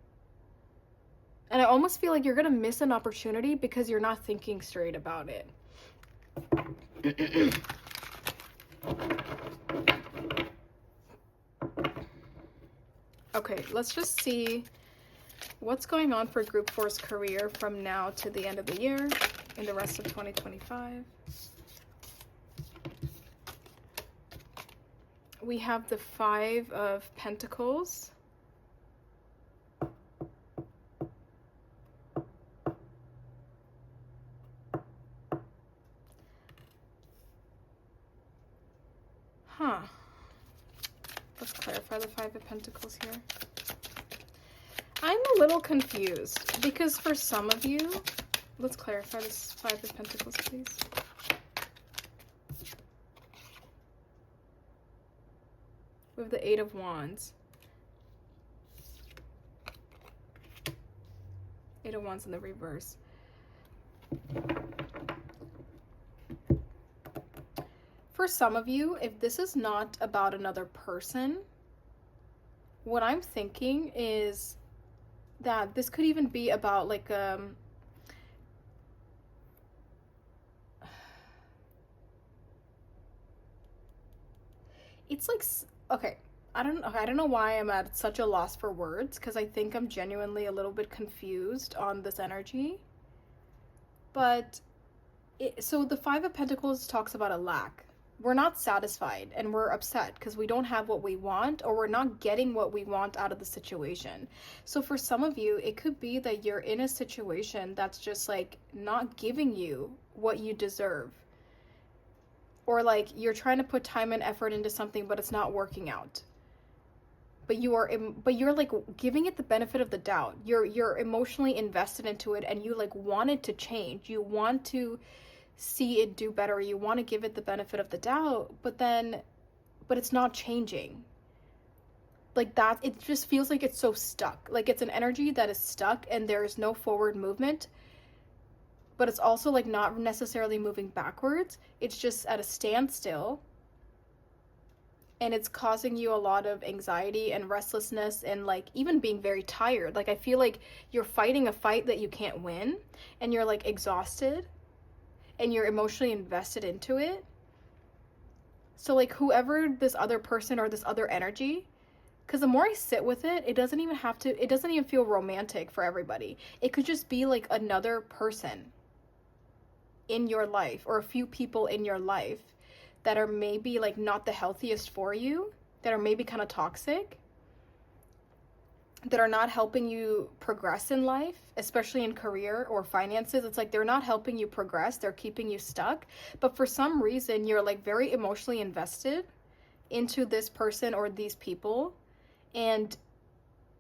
And I almost feel like you're going to miss an opportunity because you're not thinking straight about it. Okay, let's just see what's going on for Group 4's career from now to the end of the year and the rest of 2025. We have the Five of Pentacles. Pentacles here. I'm a little confused because for some of you, let's clarify this Five of Pentacles, please. We have the Eight of Wands. Eight of Wands in the reverse. For some of you, if this is not about another person, what I'm thinking is that this could even be about like it's like, okay, I don't know why I'm at such a loss for words, because I think I'm genuinely a little bit confused on this energy. But so the Five of Pentacles talks about a lack. We're not satisfied and we're upset because we don't have what we want, or we're not getting what we want out of the situation. So for some of you, it could be that you're in a situation that's just like not giving you what you deserve. Or like you're trying to put time and effort into something, but it's not working out. But you're like giving it the benefit of the doubt. You're emotionally invested into it, and you like want it to change. You want to see it do better. You want to give it the benefit of the doubt, but it's not changing. Like that, it just feels like it's so stuck. Like it's an energy that is stuck and there's no forward movement, but it's also like not necessarily moving backwards. It's just at a standstill. And it's causing you a lot of anxiety and restlessness, and like even being very tired. Like I feel like you're fighting a fight that you can't win, and you're like exhausted, and you're emotionally invested into it. So like whoever this other person or this other energy, because the more I sit with it, it doesn't even feel romantic for everybody. It could just be like another person in your life, or a few people in your life that are maybe like not the healthiest for you, that are maybe kind of toxic, that are not helping you progress in life, especially in career or finances. It's like they're not helping you progress, they're keeping you stuck. But for some reason, you're like very emotionally invested into this person or these people, and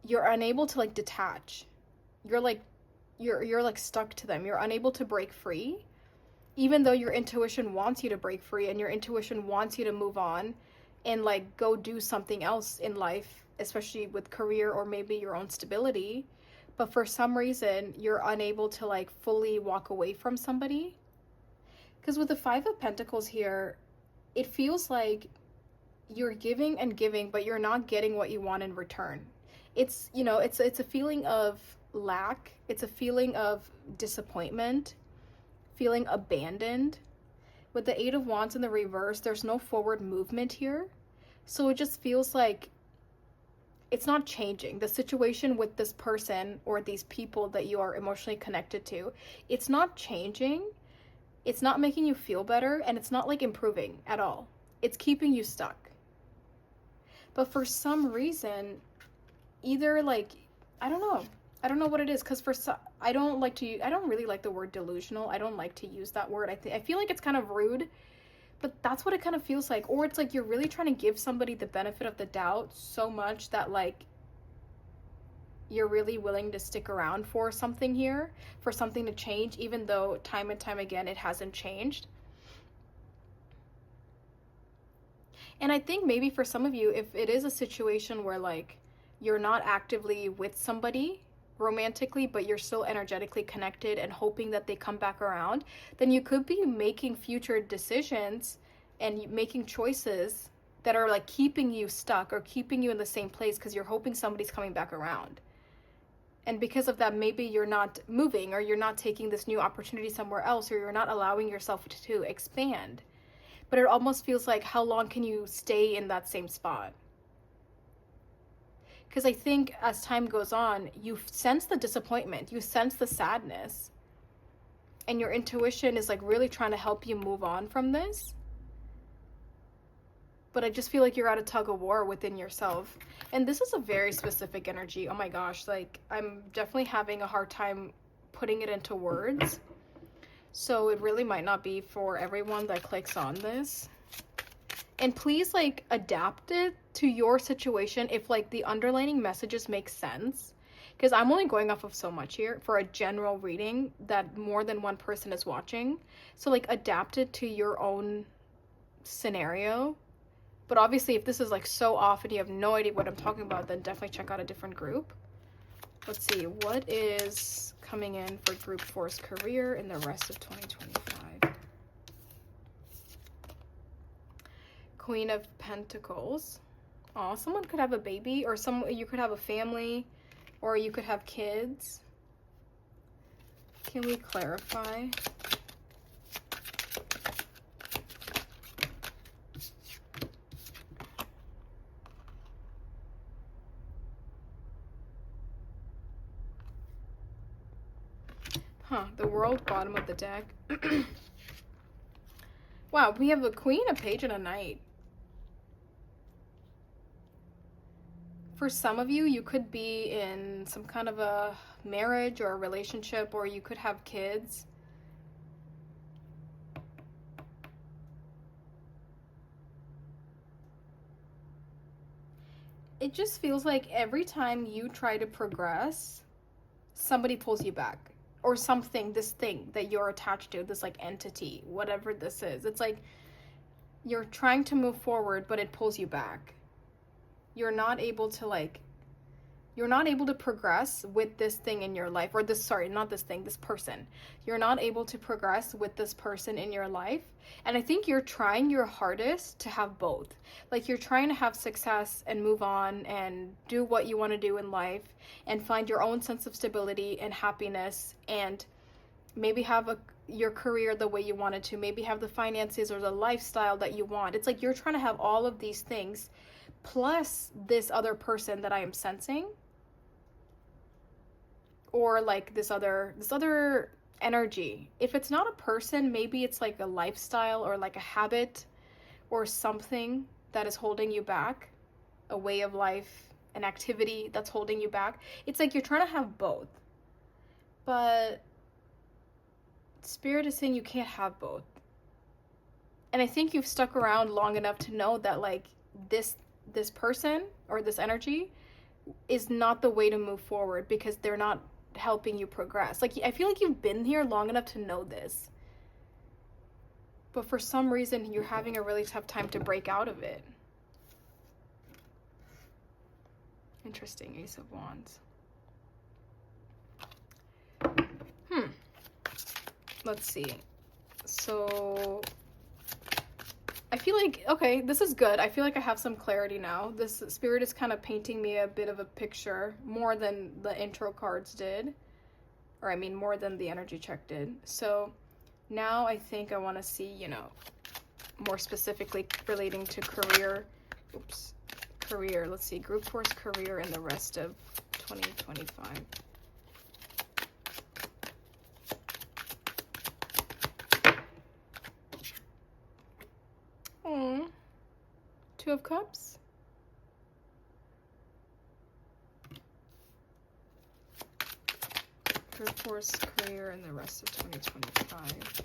you're unable to like detach. You're like stuck to them. You're unable to break free, even though your intuition wants you to break free, and your intuition wants you to move on and like go do something else in life, especially with career or maybe your own stability. But for some reason, you're unable to like fully walk away from somebody. Because with the Five of Pentacles here, it feels like you're giving and giving, but you're not getting what you want in return. It's, you know, it's a feeling of lack. It's a feeling of disappointment, feeling abandoned. With the Eight of Wands in the reverse, there's no forward movement here. So it just feels like it's not changing. The situation with this person or these people that you are emotionally connected to, it's not changing. It's not making you feel better, and it's not like improving at all. It's keeping you stuck. But for some reason, either like, I don't know what it is, because I don't really like the word delusional. I don't like to use that word. I feel like it's kind of rude, but that's what it kind of feels like. Or it's like you're really trying to give somebody the benefit of the doubt so much that like you're really willing to stick around for something here, for something to change, even though time and time again it hasn't changed. And I think maybe for some of you, if it is a situation where like you're not actively with somebody romantically, but you're still energetically connected and hoping that they come back around, then you could be making future decisions and making choices that are like keeping you stuck or keeping you in the same place because you're hoping somebody's coming back around. And because of that, maybe you're not moving, or you're not taking this new opportunity somewhere else, or you're not allowing yourself to expand. But it almost feels like, how long can you stay in that same spot? Because I think as time goes on, you sense the disappointment, you sense the sadness, and your intuition is like really trying to help you move on from this. But I just feel like you're at a tug of war within yourself. And this is a very specific energy. Oh my gosh, like I'm definitely having a hard time putting it into words. So it really might not be for everyone that clicks on this. And please like adapt it to your situation if like the underlining messages make sense. Because I'm only going off of so much here for a general reading that more than one person is watching. So like adapt it to your own scenario. But obviously if this is like so off and you have no idea what I'm talking about, then definitely check out a different group. Let's see, what is coming in for group 4's career in the rest of 2025? Queen of Pentacles. Oh, someone could have a baby, or you could have a family, or you could have kids. Can we clarify? Huh, the World, bottom of the deck. Wow, we have a queen, a page, and a knight. For some of you, you could be in some kind of a marriage or a relationship, or you could have kids. It just feels like every time you try to progress, somebody pulls you back. Or something, this thing that you're attached to, this like entity, whatever this is. It's like you're trying to move forward, but it pulls you back. You're not able to progress with this thing in your life, or this person. You're not able to progress with this person in your life. And I think you're trying your hardest to have both. Like you're trying to have success and move on and do what you want to do in life and find your own sense of stability and happiness, and maybe have your career the way you want it to, maybe have the finances or the lifestyle that you want. It's like you're trying to have all of these things plus this other person that I am sensing, or like this other energy. If it's not a person, maybe it's like a lifestyle or like a habit or something that is holding you back, a way of life, an activity that's holding you back. It's like you're trying to have both, but Spirit is saying you can't have both. And I think you've stuck around long enough to know that like this person or this energy is not the way to move forward, because they're not helping you progress. Like I feel like you've been here long enough to know this, but for some reason you're having a really tough time to break out of it. Interesting. Ace of Wands. Let's see. So I feel like, okay, this is good. I feel like I have some clarity now. This Spirit is kind of painting me a bit of a picture, more than the intro cards did. Or I mean, more than the energy check did. So now I think I want to see, more specifically relating to career. Career. Let's see. Group 4's career in the rest of 2025. Two of Cups. Group 4's career in the rest of 2025.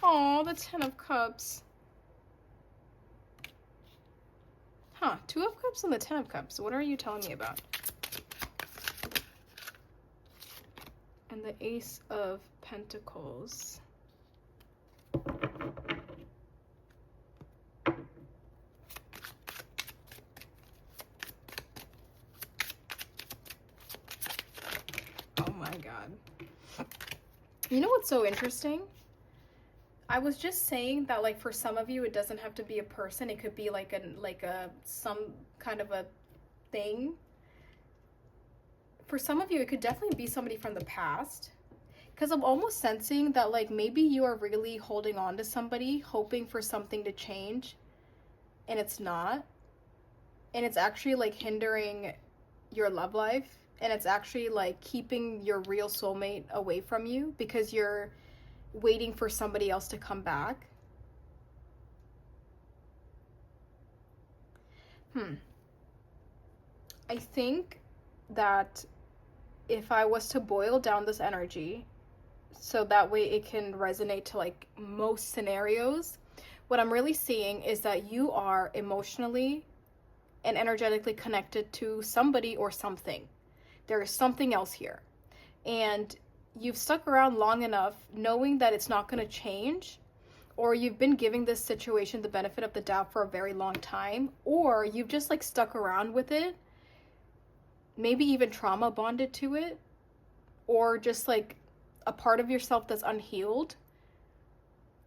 Oh, the 10 of Cups. Huh, 2 of Cups and the 10 of Cups. What are you telling me about? And the Ace of Pentacles. Oh my God. You know what's so interesting? I was just saying that like for some of you it doesn't have to be a person. It could be like some kind of a thing. For some of you it could definitely be somebody from the past. Because I'm almost sensing that like maybe you are really holding on to somebody, hoping for something to change, and it's not. And it's actually like hindering your love life, and it's actually like keeping your real soulmate away from you because you're waiting for somebody else to come back. I think that if I was to boil down this energy, so that way it can resonate to like most scenarios. What I'm really seeing is that you are emotionally and energetically connected to somebody or something. There is something else here. And you've stuck around long enough knowing that it's not going to change, or you've been giving this situation the benefit of the doubt for a very long time, or you've just like stuck around with it, maybe even trauma bonded to it, or just like a part of yourself that's unhealed,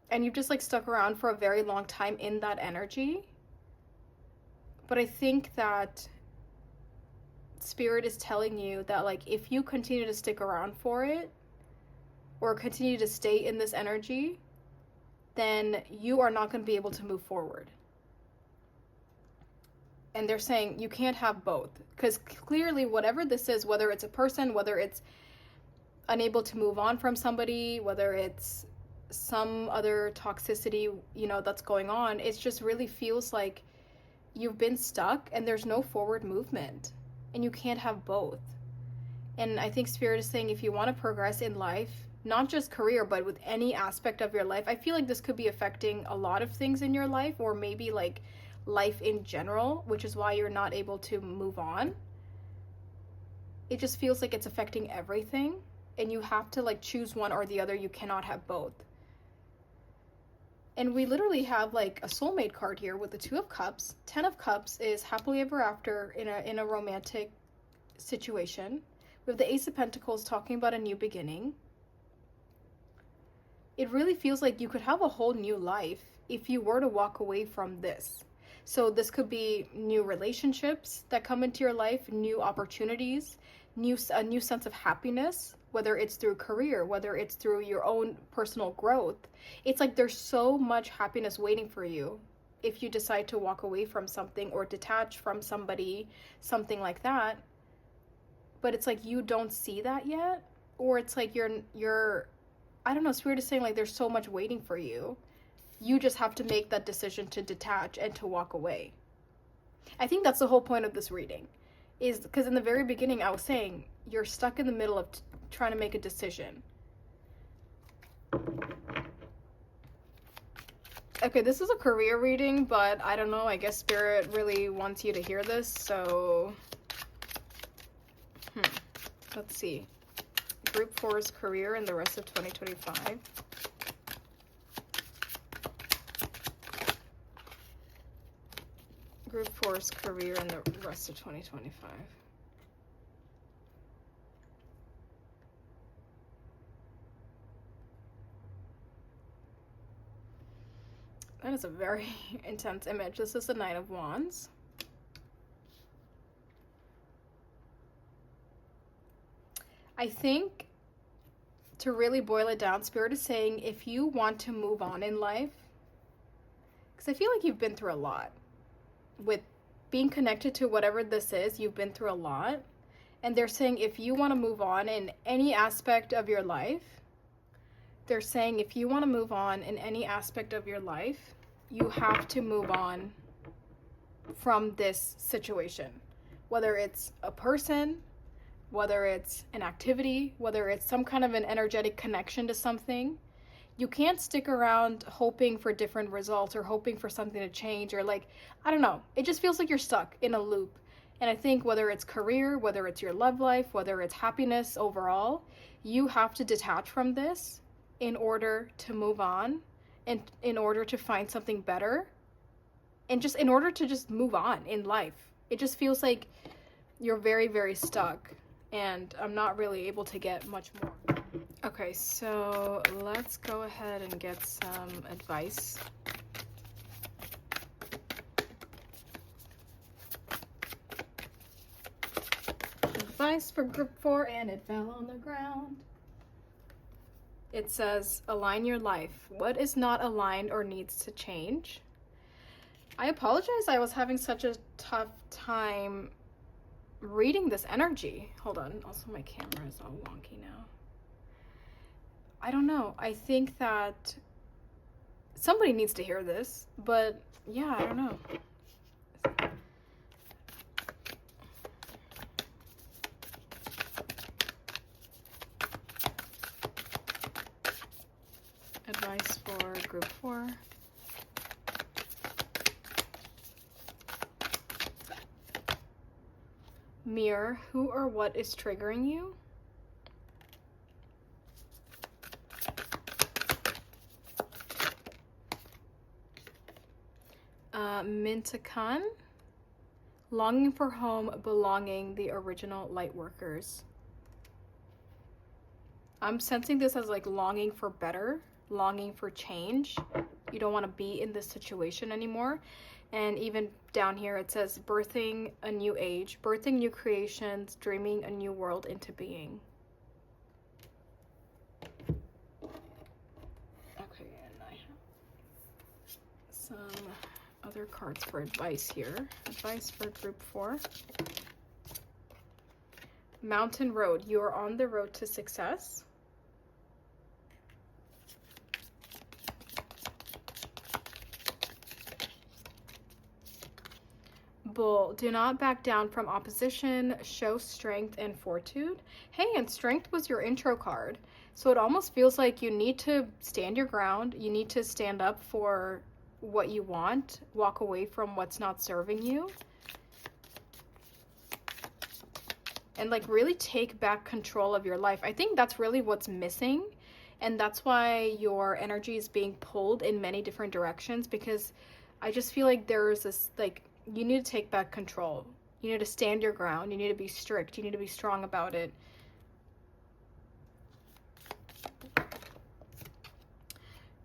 and you've just like stuck around for a very long time in that energy. But I think that Spirit is telling you that like if you continue to stick around for it or continue to stay in this energy, then you are not going to be able to move forward. And they're saying you can't have both, because clearly whatever this is, whether it's a person, whether it's unable to move on from somebody, whether it's some other toxicity, you know, that's going on, it just really feels like you've been stuck and there's no forward movement, and you can't have both. And I think Spirit is saying if you want to progress in life, not just career, but with any aspect of your life, I feel like this could be affecting a lot of things in your life, or maybe like life in general, which is why you're not able to move on. It just feels like it's affecting everything, and you have to like choose one or the other. You cannot have both. And we literally have like a soulmate card here with the Two of Cups. 10 of Cups is happily ever after in a romantic situation. We have the Ace of Pentacles talking about a new beginning. It really feels like you could have a whole new life if you were to walk away from this. So this could be new relationships that come into your life, new opportunities, a new sense of happiness, whether it's through career, whether it's through your own personal growth. It's like there's so much happiness waiting for you if you decide to walk away from something or detach from somebody, something like that. But it's like you don't see that yet, or it's like you're I don't know, Spirit is saying like there's so much waiting for you. You just have to make that decision to detach and to walk away. I think that's the whole point of this reading, is because in the very beginning I was saying you're stuck in the middle of trying to make a decision. Okay, this is a career reading, but I don't know, I guess Spirit really wants you to hear this, so let's see. Group 4's career in the rest of 2025. Group 4's career in the rest of 2025. That is a very intense image. This is the Nine of Wands. I think to really boil it down, Spirit is saying if you want to move on in life, because I feel like you've been through a lot. With being connected to whatever this is, you've been through a lot. And they're saying if you want to move on in any aspect of your life, they're saying if you want to move on in any aspect of your life, you have to move on from this situation. Whether it's a person, whether it's an activity, whether it's some kind of an energetic connection to something. You can't stick around hoping for different results or hoping for something to change, or like, I don't know. It just feels like you're stuck in a loop. And I think whether it's career, whether it's your love life, whether it's happiness overall, you have to detach from this in order to move on, and in order to find something better, and just in order to just move on in life. It just feels like you're very, very stuck, and I'm not really able to get much more. Okay, so let's go ahead and get some advice. Advice for group 4, and it fell on the ground. It says, align your life. What is not aligned or needs to change? I apologize, I was having such a tough time reading this energy. Hold on, also my camera is all wonky now. I don't know. I think that somebody needs to hear this, but yeah, I don't know. Mirror, who or what is triggering you? Mintakan, longing for home, belonging, the original light workers. I'm sensing this as like longing for better, longing for change. You don't want to be in this situation anymore. And even down here it says birthing a new age, birthing new creations, dreaming a new world into being. Okay, and I have some other cards for advice here. Advice for group 4. Mountain road, you are on the road to success. Bull, do not back down from opposition, show strength and fortitude. Hey, and strength was your intro card. So it almost feels like you need to stand your ground. You need to stand up for what you want, walk away from what's not serving you. And like really take back control of your life. I think that's really what's missing. And that's why your energy is being pulled in many different directions, because I just feel like there's this like, you need to take back control. You need to stand your ground. You need to be strict. You need to be strong about it.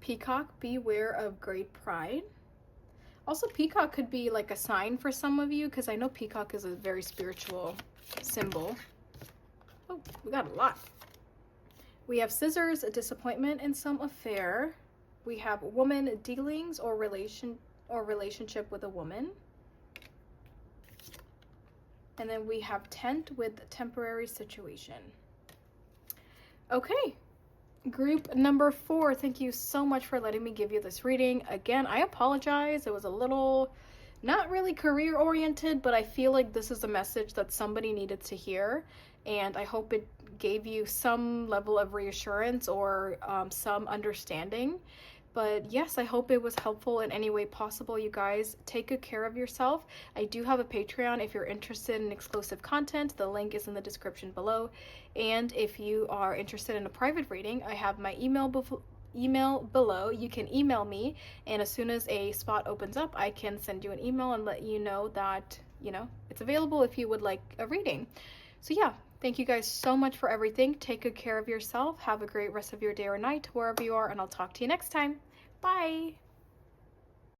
Peacock, beware of great pride. Also, peacock could be like a sign for some of you, because I know peacock is a very spiritual symbol. Oh, we got a lot. We have scissors, a disappointment in some affair. We have woman, dealings or relationship with a woman. And then we have tent with temporary situation. Okay, group number 4, thank you so much for letting me give you this reading. Again, I apologize. It was a little not really career oriented, but I feel like this is a message that somebody needed to hear. And I hope it gave you some level of reassurance or some understanding. But yes, I hope it was helpful in any way possible. You guys, take good care of yourself. I do have a Patreon if you're interested in exclusive content. The link is in the description below. And if you are interested in a private reading, I have my email below. You can email me, and as soon as a spot opens up, I can send you an email and let you know that, you know, it's available if you would like a reading. So yeah, thank you guys so much for everything. Take good care of yourself. Have a great rest of your day or night, wherever you are, and I'll talk to you next time. Bye.